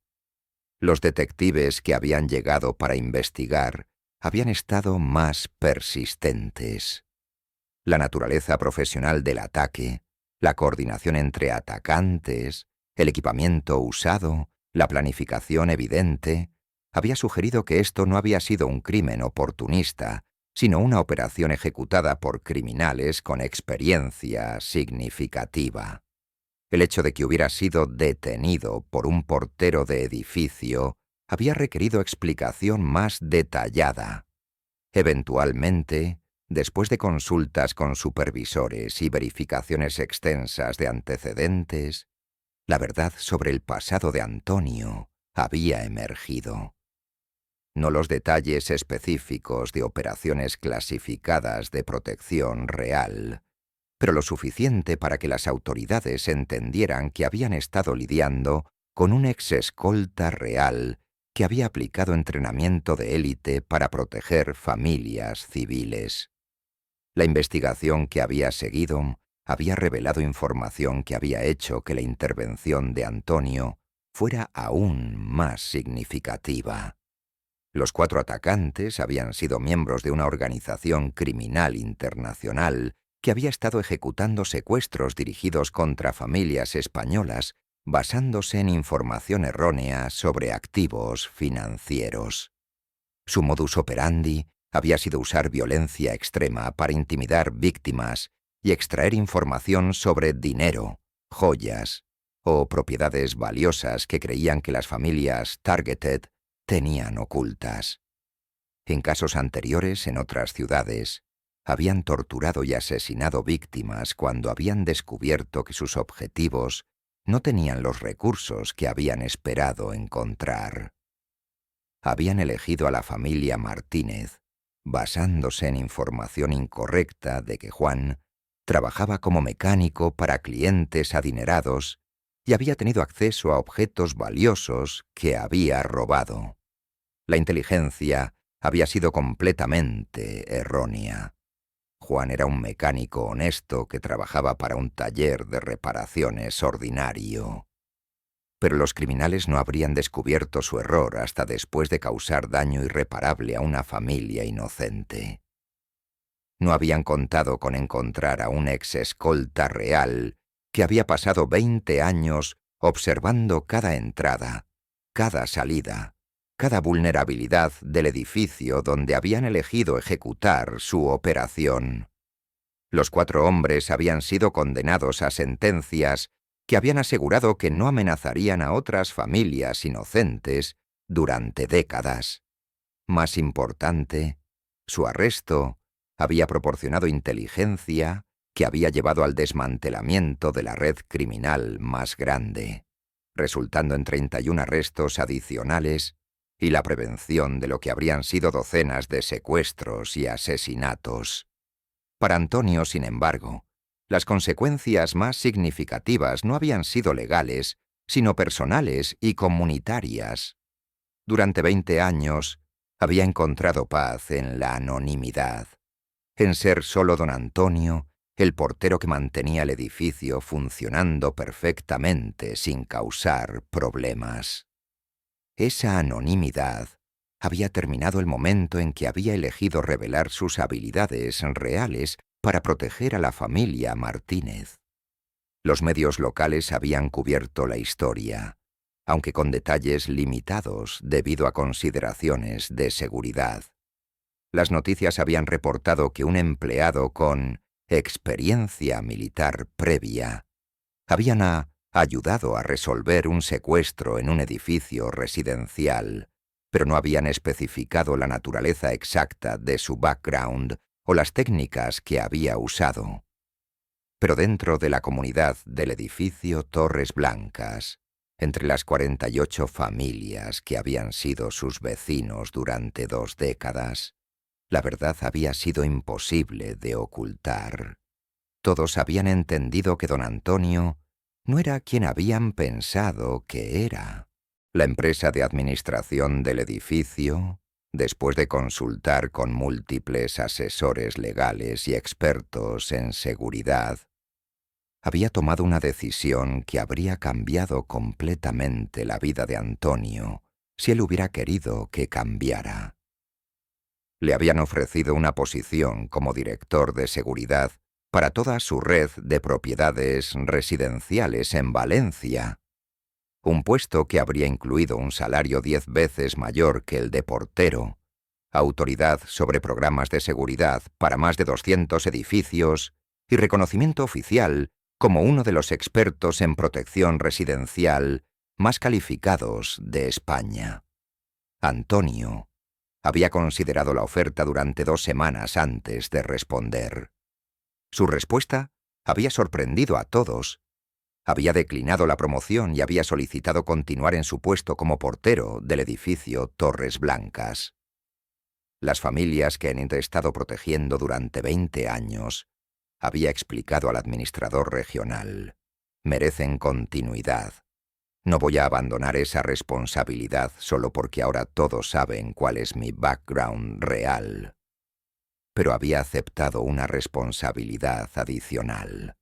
Los detectives que habían llegado para investigar habían estado más persistentes. La naturaleza profesional del ataque, la coordinación entre atacantes, el equipamiento usado, la planificación evidente, había sugerido que esto no había sido un crimen oportunista, sino una operación ejecutada por criminales con experiencia significativa. El hecho de que hubiera sido detenido por un portero de edificio había requerido explicación más detallada. Eventualmente, después de consultas con supervisores y verificaciones extensas de antecedentes, la verdad sobre el pasado de Antonio había emergido. No los detalles específicos de operaciones clasificadas de protección real, pero lo suficiente para que las autoridades entendieran que habían estado lidiando con un ex-escolta real que había aplicado entrenamiento de élite para proteger familias civiles. La investigación que había seguido había revelado información que había hecho que la intervención de Antonio fuera aún más significativa. Los 4 atacantes habían sido miembros de una organización criminal internacional que había estado ejecutando secuestros dirigidos contra familias españolas basándose en información errónea sobre activos financieros. Su modus operandi había sido usar violencia extrema para intimidar víctimas y extraer información sobre dinero, joyas o propiedades valiosas que creían que las familias targeted tenían ocultas. En casos anteriores en otras ciudades, habían torturado y asesinado víctimas cuando habían descubierto que sus objetivos no tenían los recursos que habían esperado encontrar. Habían elegido a la familia Martínez basándose en información incorrecta de que Juan trabajaba como mecánico para clientes adinerados y había tenido acceso a objetos valiosos que había robado. La inteligencia había sido completamente errónea. Juan era un mecánico honesto que trabajaba para un taller de reparaciones ordinario. Pero los criminales no habrían descubierto su error hasta después de causar daño irreparable a una familia inocente. No habían contado con encontrar a un ex escolta real que había pasado 20 años observando cada entrada, cada salida, cada vulnerabilidad del edificio donde habían elegido ejecutar su operación. Los 4 hombres habían sido condenados a sentencias que habían asegurado que no amenazarían a otras familias inocentes durante décadas. Más importante, su arresto había proporcionado inteligencia que había llevado al desmantelamiento de la red criminal más grande, resultando en 31 arrestos adicionales y la prevención de lo que habrían sido docenas de secuestros y asesinatos. Para Antonio, sin embargo, las consecuencias más significativas no habían sido legales, sino personales y comunitarias. Durante 20 años, había encontrado paz en la anonimidad, en ser solo don Antonio, el portero que mantenía el edificio funcionando perfectamente sin causar problemas. Esa anonimidad había terminado el momento en que había elegido revelar sus habilidades reales para proteger a la familia Martínez. Los medios locales habían cubierto la historia, aunque con detalles limitados debido a consideraciones de seguridad. Las noticias habían reportado que un empleado con experiencia militar previa habían ayudado a resolver un secuestro en un edificio residencial, pero no habían especificado la naturaleza exacta de su background o las técnicas que había usado. Pero dentro de la comunidad del edificio Torres Blancas, entre las 48 familias que habían sido sus vecinos durante 2 décadas, la verdad había sido imposible de ocultar. Todos habían entendido que don Antonio no era quien habían pensado que era. La empresa de administración del edificio, después de consultar con múltiples asesores legales y expertos en seguridad, había tomado una decisión que habría cambiado completamente la vida de Antonio si él hubiera querido que cambiara. Le habían ofrecido una posición como director de seguridad para toda su red de propiedades residenciales en Valencia, un puesto que habría incluido un salario 10 veces mayor que el de portero, autoridad sobre programas de seguridad para más de 200 edificios y reconocimiento oficial como uno de los expertos en protección residencial más calificados de España. Antonio había considerado la oferta durante 2 semanas antes de responder. Su respuesta había sorprendido a todos. Había declinado la promoción y había solicitado continuar en su puesto como portero del edificio Torres Blancas. Las familias que han estado protegiendo durante 20 años, había explicado al administrador regional, merecen continuidad. No voy a abandonar esa responsabilidad solo porque ahora todos saben cuál es mi background real. Pero había aceptado una responsabilidad adicional: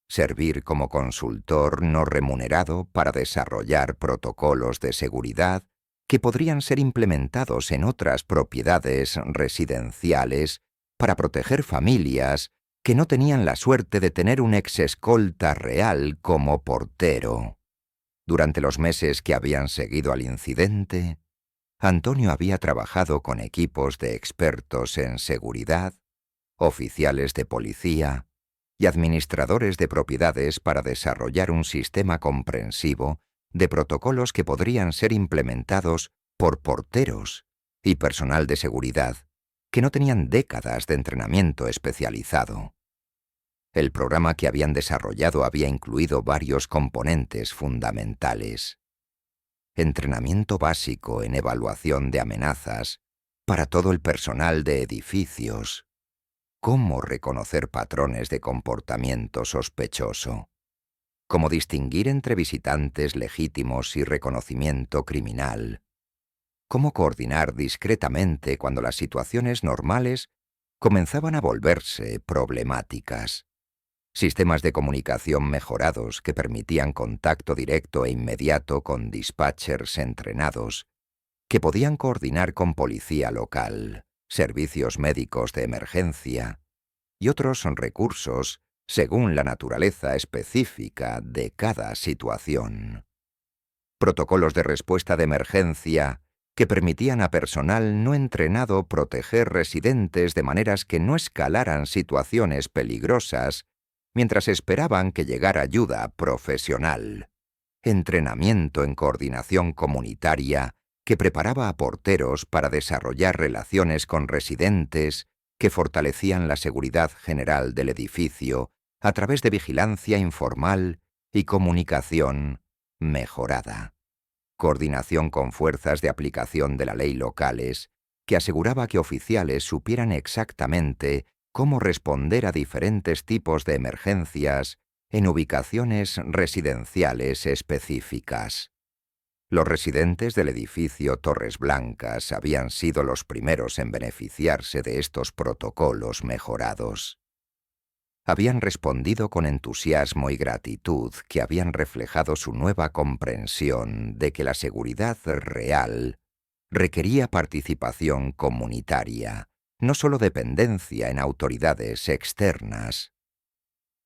servir como consultor no remunerado para desarrollar protocolos de seguridad que podrían ser implementados en otras propiedades residenciales para proteger familias que no tenían la suerte de tener un ex escolta real como portero. Durante los meses que habían seguido al incidente, Antonio había trabajado con equipos de expertos en seguridad, oficiales de policía y administradores de propiedades para desarrollar un sistema comprensivo de protocolos que podrían ser implementados por porteros y personal de seguridad que no tenían décadas de entrenamiento especializado. El programa que habían desarrollado había incluido varios componentes fundamentales. Entrenamiento básico en evaluación de amenazas para todo el personal de edificios. Cómo reconocer patrones de comportamiento sospechoso. Cómo distinguir entre visitantes legítimos y reconocimiento criminal. Cómo coordinar discretamente cuando las situaciones normales comenzaban a volverse problemáticas. Sistemas de comunicación mejorados que permitían contacto directo e inmediato con dispatchers entrenados, que podían coordinar con policía local, servicios médicos de emergencia y otros recursos según la naturaleza específica de cada situación. Protocolos de respuesta de emergencia que permitían a personal no entrenado proteger residentes de maneras que no escalaran situaciones peligrosas mientras esperaban que llegara ayuda profesional. Entrenamiento en coordinación comunitaria que preparaba a porteros para desarrollar relaciones con residentes que fortalecían la seguridad general del edificio a través de vigilancia informal y comunicación mejorada. Coordinación con fuerzas de aplicación de la ley locales que aseguraba que oficiales supieran exactamente cómo responder a diferentes tipos de emergencias en ubicaciones residenciales específicas. Los residentes del edificio Torres Blancas habían sido los primeros en beneficiarse de estos protocolos mejorados. Habían respondido con entusiasmo y gratitud que habían reflejado su nueva comprensión de que la seguridad real requería participación comunitaria, no solo dependencia en autoridades externas.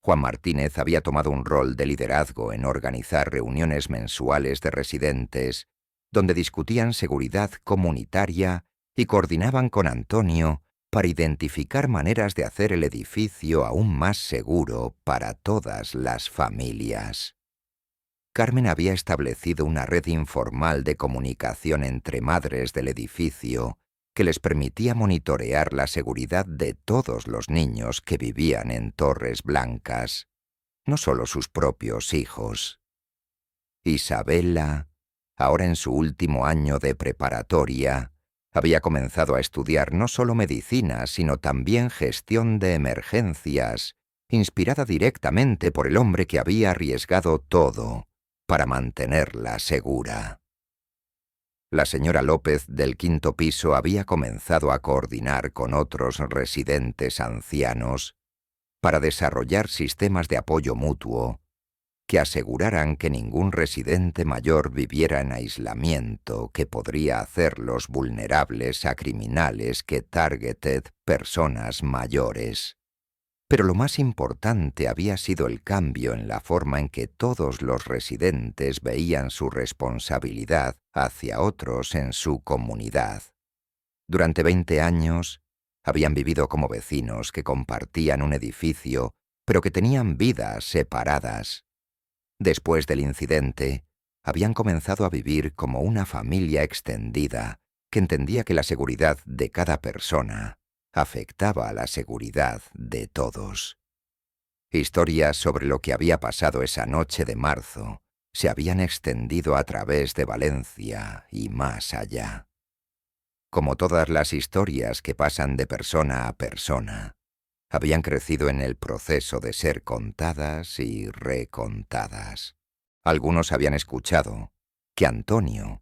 Juan Martínez había tomado un rol de liderazgo en organizar reuniones mensuales de residentes, donde discutían seguridad comunitaria y coordinaban con Antonio para identificar maneras de hacer el edificio aún más seguro para todas las familias. Carmen había establecido una red informal de comunicación entre madres del edificio que les permitía monitorear la seguridad de todos los niños que vivían en Torres Blancas, no solo sus propios hijos. Isabela, ahora en su último año de preparatoria, había comenzado a estudiar no solo medicina, sino también gestión de emergencias, inspirada directamente por el hombre que había arriesgado todo para mantenerla segura. La señora López del quinto piso había comenzado a coordinar con otros residentes ancianos para desarrollar sistemas de apoyo mutuo que aseguraran que ningún residente mayor viviera en aislamiento que podría hacerlos vulnerables a criminales que targeted personas mayores. Pero lo más importante había sido el cambio en la forma en que todos los residentes veían su responsabilidad hacia otros en su comunidad. Durante 20 años, habían vivido como vecinos que compartían un edificio, pero que tenían vidas separadas. Después del incidente, habían comenzado a vivir como una familia extendida que entendía que la seguridad de cada persona afectaba a la seguridad de todos. Historias sobre lo que había pasado esa noche de marzo se habían extendido a través de Valencia y más allá. Como todas las historias que pasan de persona a persona, habían crecido en el proceso de ser contadas y recontadas. Algunos habían escuchado que Antonio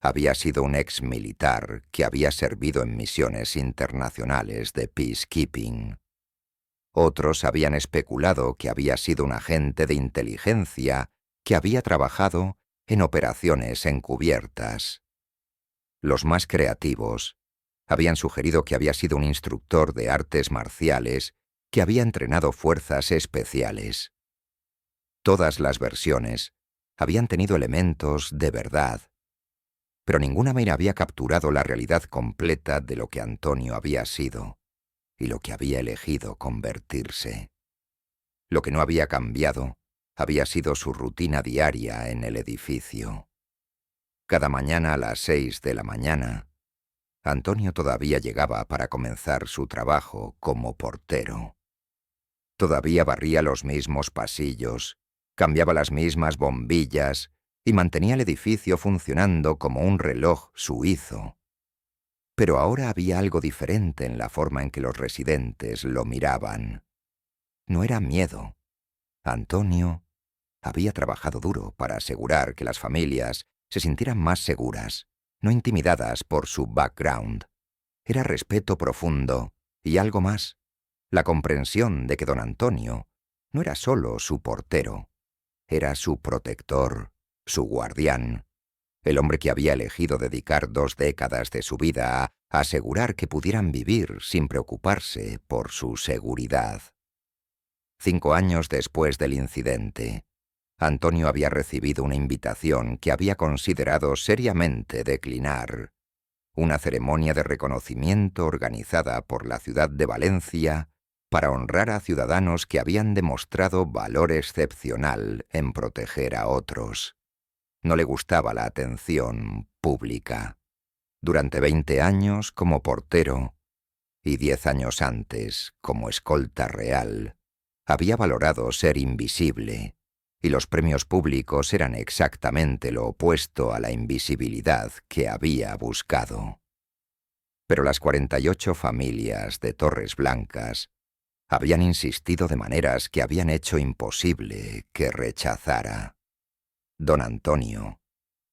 había sido un ex militar que había servido en misiones internacionales de peacekeeping. Otros habían especulado que había sido un agente de inteligencia que había trabajado en operaciones encubiertas. Los más creativos habían sugerido que había sido un instructor de artes marciales que había entrenado fuerzas especiales. Todas las versiones habían tenido elementos de verdad, pero ninguna me había capturado la realidad completa de lo que Antonio había sido y lo que había elegido convertirse. Lo que no había cambiado había sido su rutina diaria en el edificio. Cada mañana a las 6 de la mañana, Antonio todavía llegaba para comenzar su trabajo como portero. Todavía barría los mismos pasillos, cambiaba las mismas bombillas y mantenía el edificio funcionando como un reloj suizo. Pero ahora había algo diferente en la forma en que los residentes lo miraban. No era miedo. Antonio había trabajado duro para asegurar que las familias se sintieran más seguras, no intimidadas por su background. Era respeto profundo y algo más, la comprensión de que don Antonio no era solo su portero, era su protector, su guardián, el hombre que había elegido dedicar 2 décadas de su vida a asegurar que pudieran vivir sin preocuparse por su seguridad. 5 años después del incidente, Antonio había recibido una invitación que había considerado seriamente declinar. Una ceremonia de reconocimiento organizada por la ciudad de Valencia para honrar a ciudadanos que habían demostrado valor excepcional en proteger a otros. No le gustaba la atención pública. Durante 20 años como portero y 10 años antes como escolta real, había valorado ser invisible, y los premios públicos eran exactamente lo opuesto a la invisibilidad que había buscado. Pero las 48 familias de Torres Blancas habían insistido de maneras que habían hecho imposible que rechazara. Don Antonio,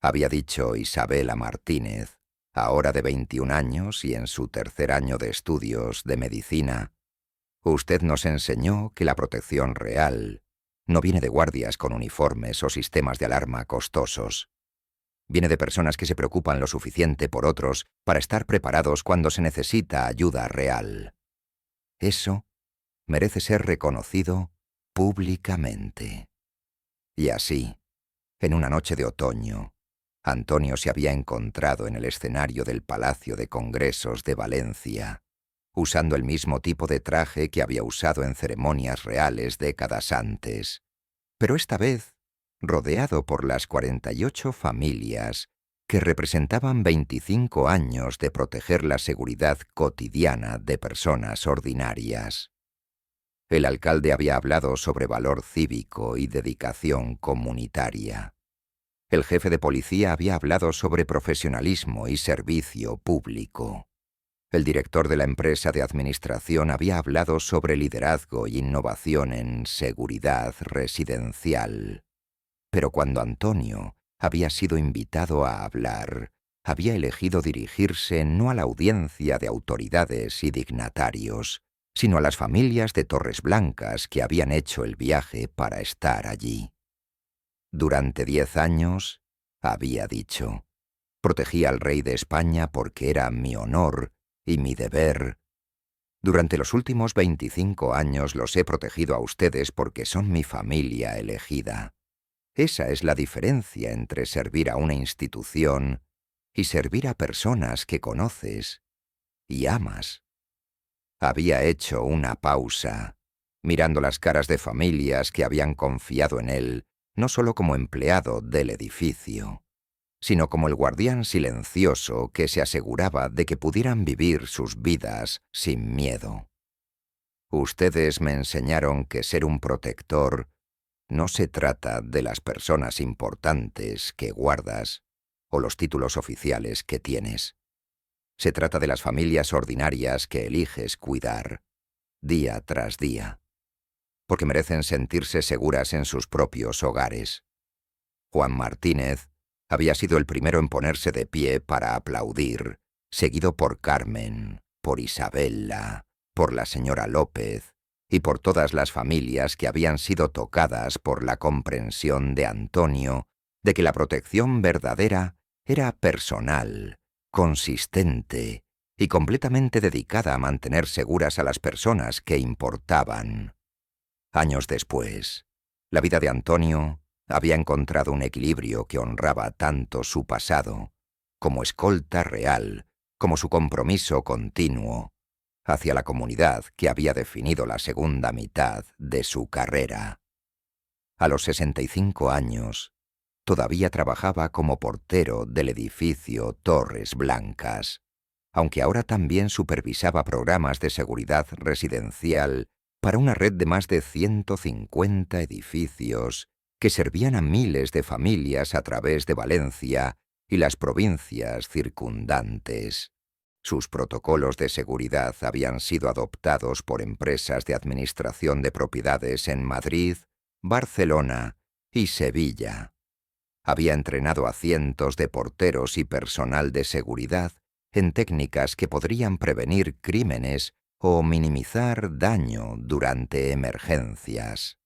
había dicho Isabela Martínez, ahora de 21 años y en su 3er año de estudios de medicina, usted nos enseñó que la protección real no viene de guardias con uniformes o sistemas de alarma costosos. Viene de personas que se preocupan lo suficiente por otros para estar preparados cuando se necesita ayuda real. Eso merece ser reconocido públicamente. Y así, en una noche de otoño, Antonio se había encontrado en el escenario del Palacio de Congresos de Valencia, usando el mismo tipo de traje que había usado en ceremonias reales décadas antes, pero esta vez rodeado por las 48 familias que representaban 25 años de proteger la seguridad cotidiana de personas ordinarias. El alcalde había hablado sobre valor cívico y dedicación comunitaria. El jefe de policía había hablado sobre profesionalismo y servicio público. El director de la empresa de administración había hablado sobre liderazgo y innovación en seguridad residencial. Pero cuando Antonio había sido invitado a hablar, había elegido dirigirse no a la audiencia de autoridades y dignatarios, sino a las familias de Torres Blancas que habían hecho el viaje para estar allí. Durante 10 años, había dicho, protegí al rey de España porque era mi honor y mi deber. Durante los últimos 25 años los he protegido a ustedes porque son mi familia elegida. Esa es la diferencia entre servir a una institución y servir a personas que conoces y amas. Había hecho una pausa, mirando las caras de familias que habían confiado en él, no solo como empleado del edificio, sino como el guardián silencioso que se aseguraba de que pudieran vivir sus vidas sin miedo. Ustedes me enseñaron que ser un protector no se trata de las personas importantes que guardas o los títulos oficiales que tienes. Se trata de las familias ordinarias que eliges cuidar, día tras día, porque merecen sentirse seguras en sus propios hogares. Juan Martínez había sido el primero en ponerse de pie para aplaudir, seguido por Carmen, por Isabela, por la señora López y por todas las familias que habían sido tocadas por la comprensión de Antonio de que la protección verdadera era personal, consistente y completamente dedicada a mantener seguras a las personas que importaban. Años después, la vida de Antonio había encontrado un equilibrio que honraba tanto su pasado, como escolta real, como su compromiso continuo hacia la comunidad que había definido la segunda mitad de su carrera. A los 65 años, todavía trabajaba como portero del edificio Torres Blancas. aunque ahora también supervisaba programas de seguridad residencial para una red de más de 150 edificios que servían a miles de familias a través de Valencia y las provincias circundantes. Sus protocolos de seguridad habían sido adoptados por empresas de administración de propiedades en Madrid, Barcelona y Sevilla. Había entrenado a cientos de porteros y personal de seguridad en técnicas que podrían prevenir crímenes o minimizar daño durante emergencias.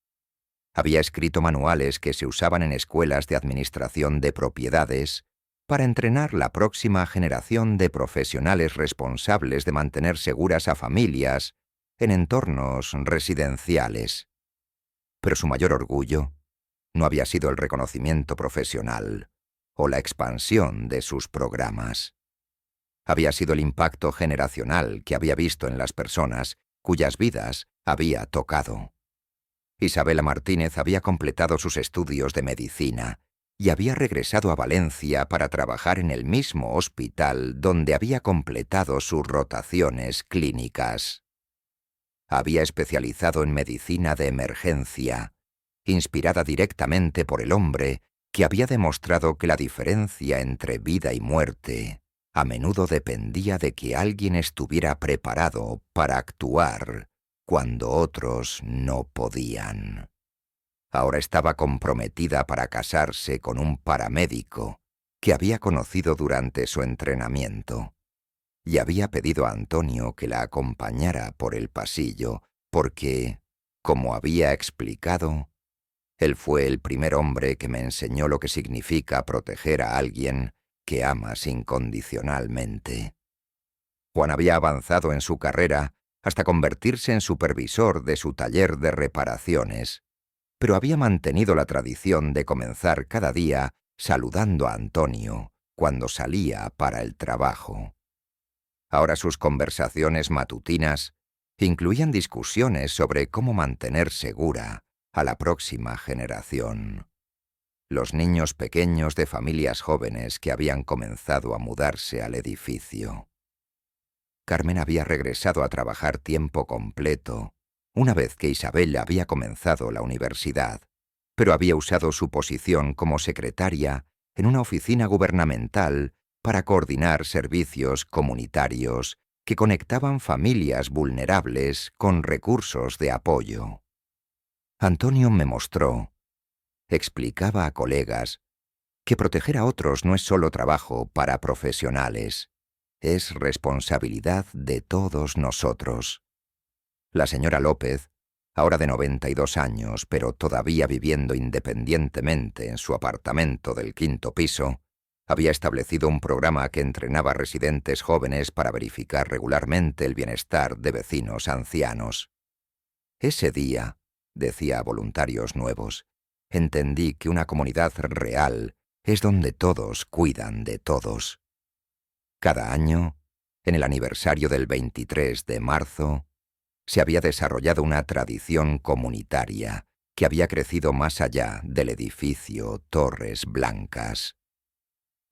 Había escrito manuales que se usaban en escuelas de administración de propiedades para entrenar la próxima generación de profesionales responsables de mantener seguras a familias en entornos residenciales. Pero su mayor orgullo no había sido el reconocimiento profesional o la expansión de sus programas. Había sido el impacto generacional que había visto en las personas cuyas vidas había tocado. Isabela Martínez había completado sus estudios de medicina y había regresado a Valencia para trabajar en el mismo hospital donde había completado sus rotaciones clínicas. Había especializado en medicina de emergencia, inspirada directamente por el hombre que había demostrado que la diferencia entre vida y muerte a menudo dependía de que alguien estuviera preparado para actuar cuando otros no podían. Ahora estaba comprometida para casarse con un paramédico que había conocido durante su entrenamiento, y había pedido a Antonio que la acompañara por el pasillo porque, como había explicado, él fue el primer hombre que me enseñó lo que significa proteger a alguien que amas incondicionalmente. Juan había avanzado en su carrera hasta convertirse en supervisor de su taller de reparaciones, pero había mantenido la tradición de comenzar cada día saludando a Antonio cuando salía para el trabajo. Ahora sus conversaciones matutinas incluían discusiones sobre cómo mantener segura a la próxima generación. Los niños pequeños de familias jóvenes que habían comenzado a mudarse al edificio. Carmen había regresado a trabajar tiempo completo una vez que Isabel había comenzado la universidad, pero había usado su posición como secretaria en una oficina gubernamental para coordinar servicios comunitarios que conectaban familias vulnerables con recursos de apoyo. Antonio me mostró, explicaba a colegas, que proteger a otros no es solo trabajo para profesionales, es responsabilidad de todos nosotros. La señora López, ahora de 92 años, pero todavía viviendo independientemente en su apartamento del 5º piso, había establecido un programa que entrenaba a residentes jóvenes para verificar regularmente el bienestar de vecinos ancianos. Ese día, decía a voluntarios nuevos, entendí que una comunidad real es donde todos cuidan de todos. Cada año, en el aniversario del 23 de marzo, se había desarrollado una tradición comunitaria que había crecido más allá del edificio Torres Blancas.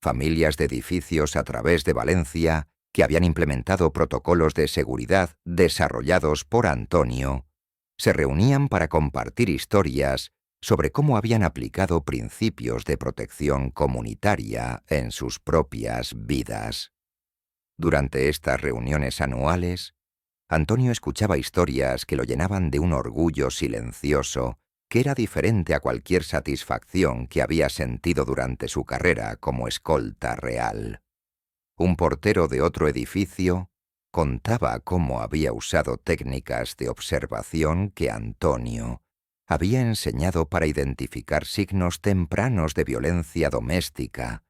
Familias de edificios a través de Valencia que habían implementado protocolos de seguridad desarrollados por Antonio se reunían para compartir historias sobre cómo habían aplicado principios de protección comunitaria en sus propias vidas. Durante estas reuniones anuales, Antonio escuchaba historias que lo llenaban de un orgullo silencioso que era diferente a cualquier satisfacción que había sentido durante su carrera como escolta real. Un portero de otro edificio contaba cómo había usado técnicas de observación que Antonio había enseñado para identificar signos tempranos de violencia doméstica,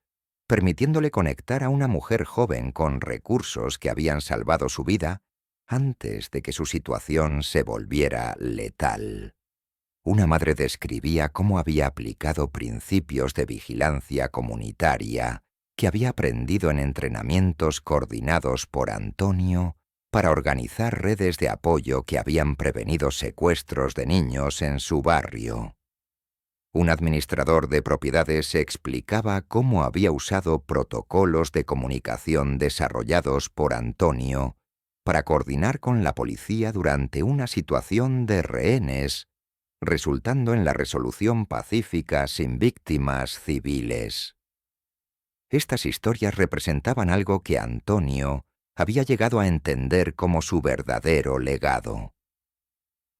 permitiéndole conectar a una mujer joven con recursos que habían salvado su vida antes de que su situación se volviera letal. Una madre describía cómo había aplicado principios de vigilancia comunitaria que había aprendido en entrenamientos coordinados por Antonio para organizar redes de apoyo que habían prevenido secuestros de niños en su barrio. Un administrador de propiedades explicaba cómo había usado protocolos de comunicación desarrollados por Antonio para coordinar con la policía durante una situación de rehenes, resultando en la resolución pacífica sin víctimas civiles. Estas historias representaban algo que Antonio había llegado a entender como su verdadero legado.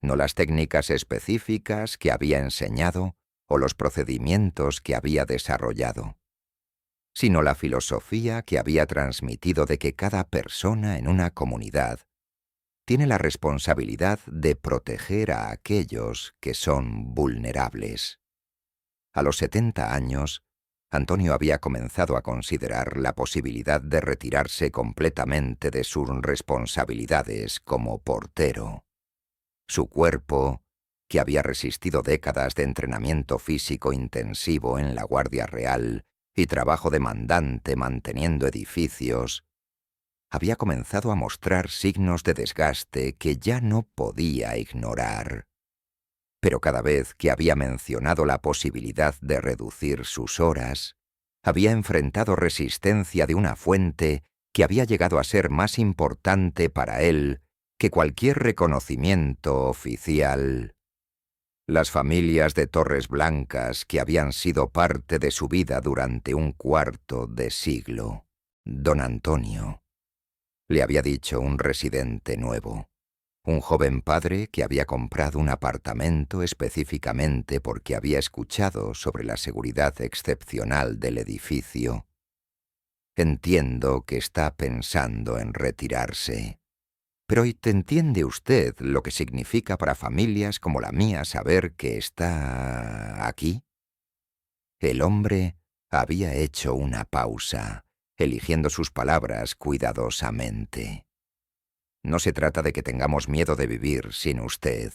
No las técnicas específicas que había enseñado o los procedimientos que había desarrollado, sino la filosofía que había transmitido de que cada persona en una comunidad tiene la responsabilidad de proteger a aquellos que son vulnerables. A los 70 años, Antonio había comenzado a considerar la posibilidad de retirarse completamente de sus responsabilidades como portero. Su cuerpo, que había resistido décadas de entrenamiento físico intensivo en la Guardia Real y trabajo demandante manteniendo edificios, había comenzado a mostrar signos de desgaste que ya no podía ignorar. Pero cada vez que había mencionado la posibilidad de reducir sus horas, había enfrentado resistencia de una fuente que había llegado a ser más importante para él que cualquier reconocimiento oficial. Las familias de Torres Blancas que habían sido parte de su vida durante un cuarto de siglo. Don Antonio, le había dicho un residente nuevo, un joven padre que había comprado un apartamento específicamente porque había escuchado sobre la seguridad excepcional del edificio. Entiendo que está pensando en retirarse. Pero ¿entiende usted lo que significa para familias como la mía saber que está aquí? El hombre había hecho una pausa, eligiendo sus palabras cuidadosamente. No se trata de que tengamos miedo de vivir sin usted.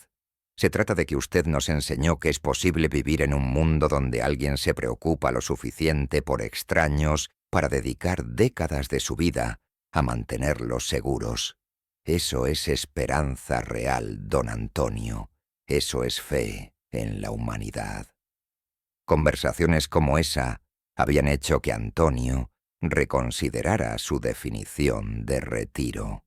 Se trata de que usted nos enseñó que es posible vivir en un mundo donde alguien se preocupa lo suficiente por extraños para dedicar décadas de su vida a mantenerlos seguros. Eso es esperanza real, don Antonio. Eso es fe en la humanidad. Conversaciones como esa habían hecho que Antonio reconsiderara su definición de retiro.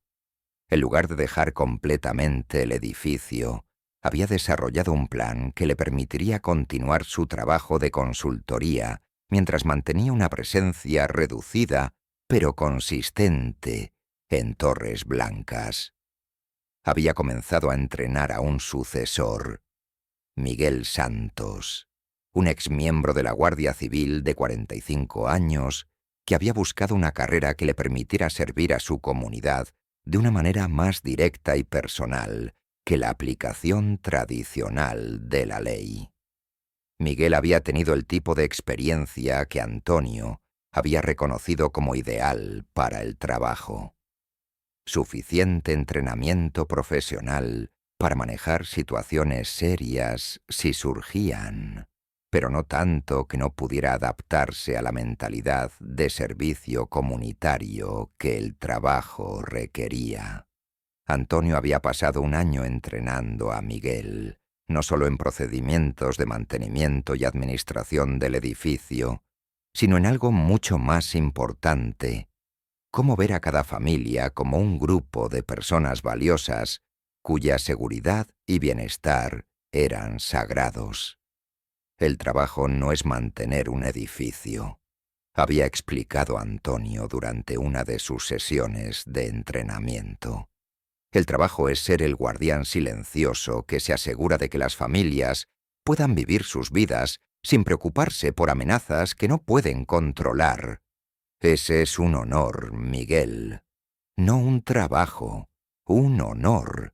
En lugar de dejar completamente el edificio, había desarrollado un plan que le permitiría continuar su trabajo de consultoría mientras mantenía una presencia reducida pero consistente en Torres Blancas. Había comenzado a entrenar a un sucesor, Miguel Santos, un exmiembro de la Guardia Civil de 45 años que había buscado una carrera que le permitiera servir a su comunidad de una manera más directa y personal que la aplicación tradicional de la ley. Miguel había tenido el tipo de experiencia que Antonio había reconocido como ideal para el trabajo. Suficiente entrenamiento profesional para manejar situaciones serias si surgían, pero no tanto que no pudiera adaptarse a la mentalidad de servicio comunitario que el trabajo requería. Antonio había pasado un año entrenando a Miguel, no solo en procedimientos de mantenimiento y administración del edificio, sino en algo mucho más importante: cómo ver a cada familia como un grupo de personas valiosas cuya seguridad y bienestar eran sagrados. El trabajo no es mantener un edificio, había explicado Antonio durante una de sus sesiones de entrenamiento. El trabajo es ser el guardián silencioso que se asegura de que las familias puedan vivir sus vidas sin preocuparse por amenazas que no pueden controlar. Ese es un honor, Miguel. No un trabajo, un honor.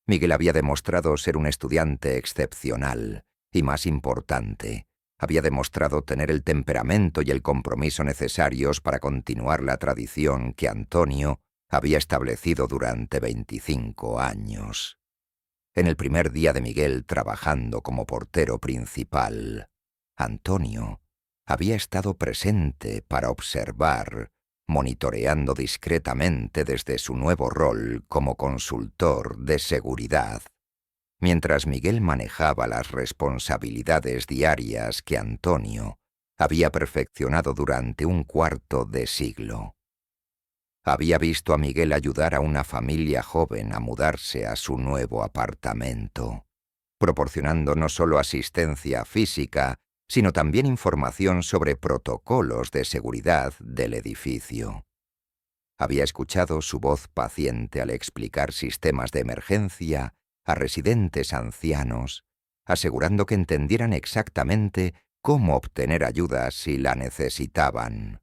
Miguel había demostrado ser un estudiante excepcional y, más importante, había demostrado tener el temperamento y el compromiso necesarios para continuar la tradición que Antonio había establecido durante 25 años. En el primer día de Miguel trabajando como portero principal, Antonio había estado presente para observar, monitoreando discretamente desde su nuevo rol como consultor de seguridad. mientras Miguel manejaba las responsabilidades diarias que Antonio había perfeccionado durante un cuarto de siglo. Había visto a Miguel ayudar a una familia joven a mudarse a su nuevo apartamento, proporcionando no solo asistencia física, sino también información sobre protocolos de seguridad del edificio. Había escuchado su voz paciente al explicar sistemas de emergencia a residentes ancianos, asegurando que entendieran exactamente cómo obtener ayuda si la necesitaban.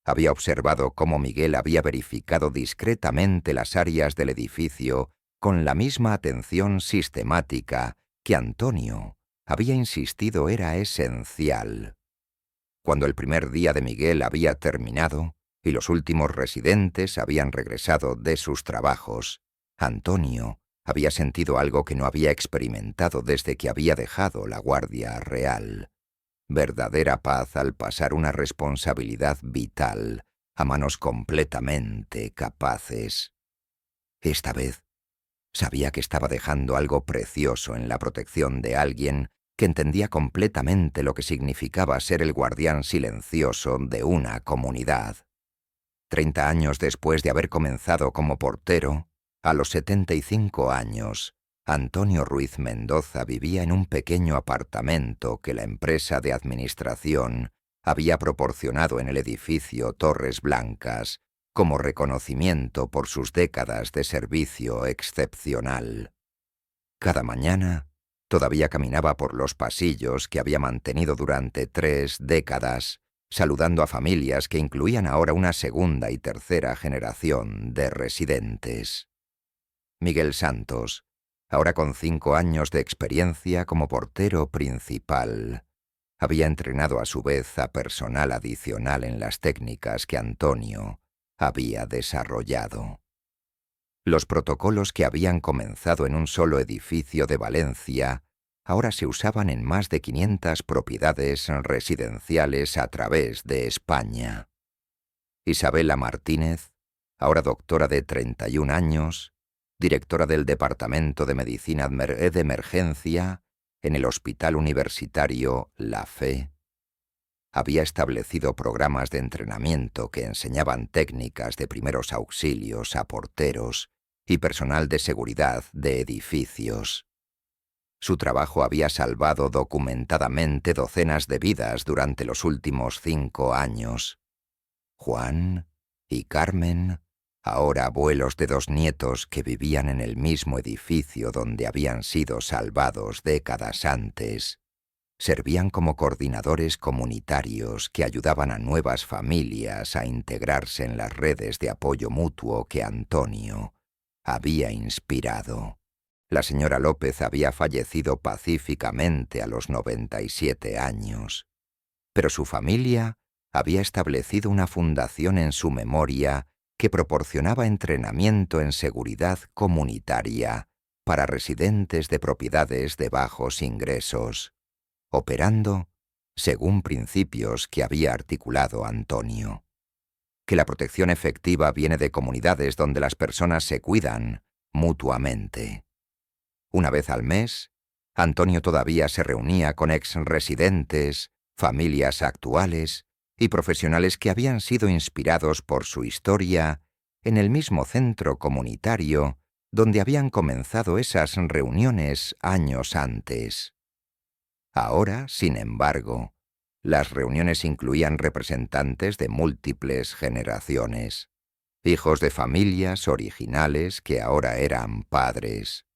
Había observado cómo Miguel había verificado discretamente las áreas del edificio con la misma atención sistemática que Antonio había insistido era esencial. Cuando el primer día de Miguel había terminado y los últimos residentes habían regresado de sus trabajos, Antonio había sentido algo que no había experimentado desde que había dejado la Guardia Real. Verdadera paz al pasar una responsabilidad vital a manos completamente capaces. Esta vez sabía que estaba dejando algo precioso en la protección de alguien que entendía completamente lo que significaba ser el guardián silencioso de una comunidad. 30 años después de haber comenzado como portero, a los 75 años, Antonio Ruiz Mendoza vivía en un pequeño apartamento que la empresa de administración había proporcionado en el edificio Torres Blancas como reconocimiento por sus décadas de servicio excepcional. Cada mañana, todavía caminaba por los pasillos que había mantenido durante 3 décadas, saludando a familias que incluían ahora una segunda y tercera generación de residentes. Miguel Santos, ahora con 5 años de experiencia como portero principal, había entrenado a su vez a personal adicional en las técnicas que Antonio había desarrollado. Los protocolos que habían comenzado en un solo edificio de Valencia ahora se usaban en más de 500 propiedades residenciales a través de España. Isabela Martínez, ahora doctora de 31 años, directora del Departamento de Medicina de Emergencia en el Hospital Universitario La Fe, había establecido programas de entrenamiento que enseñaban técnicas de primeros auxilios a porteros y personal de seguridad de edificios. Su trabajo había salvado documentadamente docenas de vidas durante los últimos 5 años. Juan y Carmen, ahora abuelos de 2 nietos que vivían en el mismo edificio donde habían sido salvados décadas antes, servían como coordinadores comunitarios que ayudaban a nuevas familias a integrarse en las redes de apoyo mutuo que Antonio había inspirado. La señora López había fallecido pacíficamente a los 97 años, pero su familia había establecido una fundación en su memoria que proporcionaba entrenamiento en seguridad comunitaria para residentes de propiedades de bajos ingresos, operando según principios que había articulado Antonio. Que la protección efectiva viene de comunidades donde las personas se cuidan mutuamente. Una vez al mes, Antonio todavía se reunía con ex-residentes, familias actuales y profesionales que habían sido inspirados por su historia en el mismo centro comunitario donde habían comenzado esas reuniones años antes. Ahora, sin embargo, las reuniones incluían representantes de múltiples generaciones, hijos de familias originales que ahora eran padres,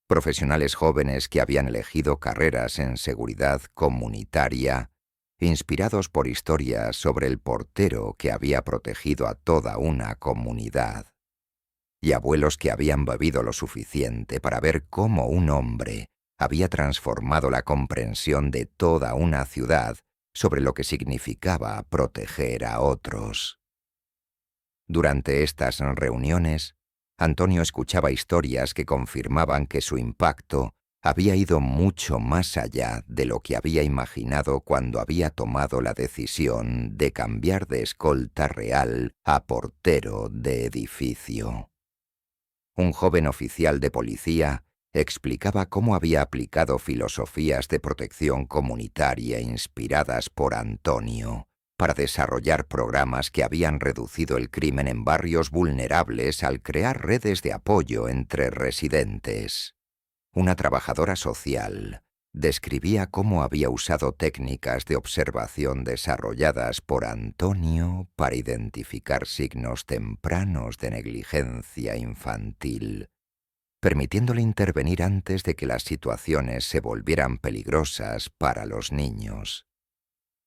profesionales jóvenes que habían elegido carreras en seguridad comunitaria, inspirados por historias sobre el portero que había protegido a toda una comunidad, y abuelos que habían bebido lo suficiente para ver cómo un hombre había transformado la comprensión de toda una ciudad sobre lo que significaba proteger a otros. Durante estas reuniones, Antonio escuchaba historias que confirmaban que su impacto había ido mucho más allá de lo que había imaginado cuando había tomado la decisión de cambiar de escolta real a portero de edificio. Un joven oficial de policía explicaba cómo había aplicado filosofías de protección comunitaria inspiradas por Antonio para desarrollar programas que habían reducido el crimen en barrios vulnerables al crear redes de apoyo entre residentes. Una trabajadora social describía cómo había usado técnicas de observación desarrolladas por Antonio para identificar signos tempranos de negligencia infantil, permitiéndole intervenir antes de que las situaciones se volvieran peligrosas para los niños.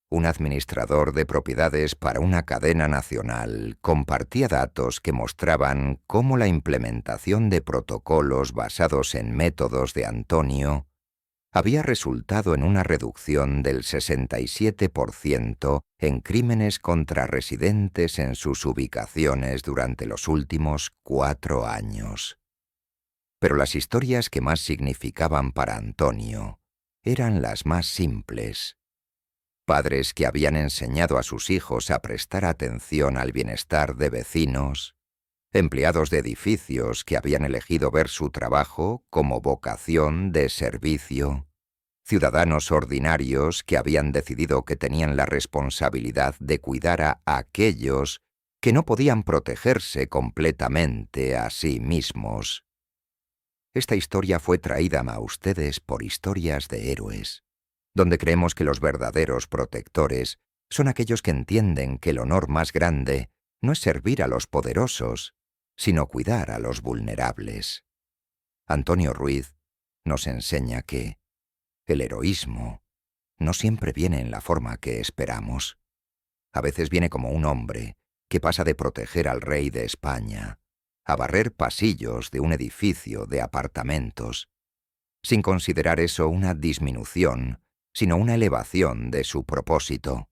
Un administrador de propiedades para una cadena nacional compartía datos que mostraban cómo la implementación de protocolos basados en métodos de Antonio había resultado en una reducción del 67% en crímenes contra residentes en sus ubicaciones durante los últimos 4 años. Pero las historias que más significaban para Antonio eran las más simples. Padres que habían enseñado a sus hijos a prestar atención al bienestar de vecinos, empleados de edificios que habían elegido ver su trabajo como vocación de servicio, ciudadanos ordinarios que habían decidido que tenían la responsabilidad de cuidar a aquellos que no podían protegerse completamente a sí mismos. Esta historia fue traída a ustedes por Historias de Héroes, donde creemos que los verdaderos protectores son aquellos que entienden que el honor más grande no es servir a los poderosos, sino cuidar a los vulnerables. Antonio Ruiz nos enseña que el heroísmo no siempre viene en la forma que esperamos. A veces viene como un hombre que pasa de proteger al rey de España a barrer pasillos de un edificio de apartamentos, sin considerar eso una disminución, sino una elevación de su propósito.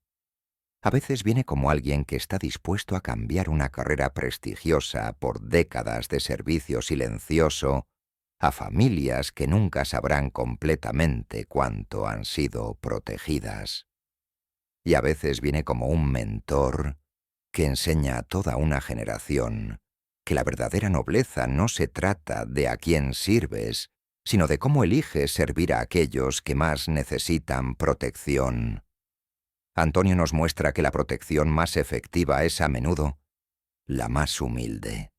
A veces viene como alguien que está dispuesto a cambiar una carrera prestigiosa por décadas de servicio silencioso a familias que nunca sabrán completamente cuánto han sido protegidas. Y a veces viene como un mentor que enseña a toda una generación que la verdadera nobleza no se trata de a quién sirves, sino de cómo eliges servir a aquellos que más necesitan protección. Antonio nos muestra que la protección más efectiva es a menudo la más humilde.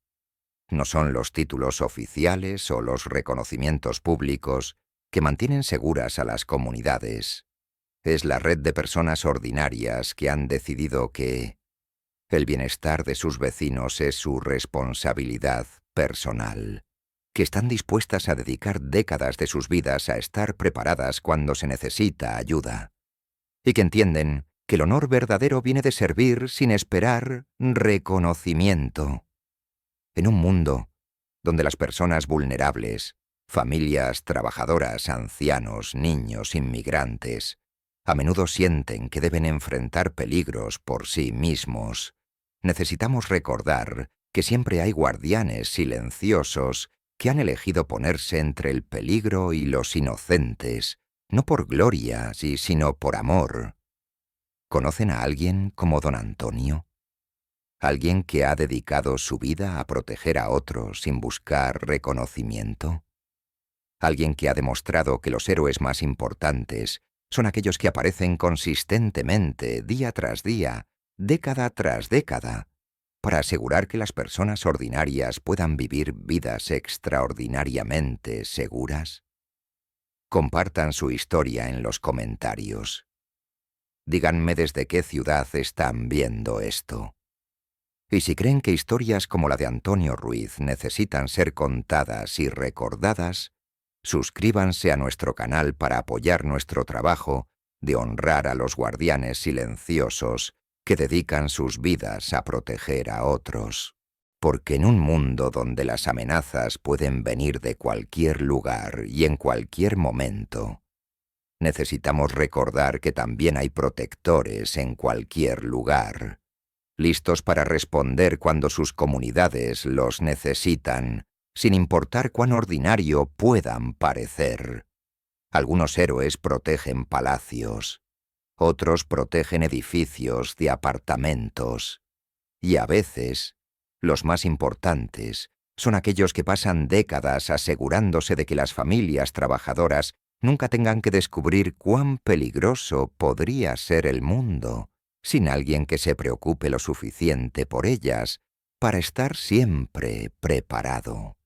No son los títulos oficiales o los reconocimientos públicos que mantienen seguras a las comunidades. Es la red de personas ordinarias que han decidido que el bienestar de sus vecinos es su responsabilidad personal, que están dispuestas a dedicar décadas de sus vidas a estar preparadas cuando se necesita ayuda, y que entienden que el honor verdadero viene de servir sin esperar reconocimiento. En un mundo donde las personas vulnerables, familias trabajadoras, ancianos, niños, inmigrantes, a menudo sienten que deben enfrentar peligros por sí mismos, necesitamos recordar que siempre hay guardianes silenciosos que han elegido ponerse entre el peligro y los inocentes, no por gloria, sino por amor. ¿Conocen a alguien como don Antonio? ¿Alguien que ha dedicado su vida a proteger a otros sin buscar reconocimiento? ¿Alguien que ha demostrado que los héroes más importantes son aquellos que aparecen consistentemente, día tras día, década tras década, para asegurar que las personas ordinarias puedan vivir vidas extraordinariamente seguras? Compartan su historia en los comentarios. Díganme desde qué ciudad están viendo esto. Y si creen que historias como la de Antonio Ruiz necesitan ser contadas y recordadas, suscríbanse a nuestro canal para apoyar nuestro trabajo de honrar a los guardianes silenciosos que dedican sus vidas a proteger a otros. Porque en un mundo donde las amenazas pueden venir de cualquier lugar y en cualquier momento, necesitamos recordar que también hay protectores en cualquier lugar, listos para responder cuando sus comunidades los necesitan, sin importar cuán ordinario puedan parecer. Algunos héroes protegen palacios, otros protegen edificios de apartamentos, y a veces, los más importantes, Son aquellos que pasan décadas asegurándose de que las familias trabajadoras nunca tengan que descubrir cuán peligroso podría ser el mundo sin alguien que se preocupe lo suficiente por ellas para estar siempre preparado.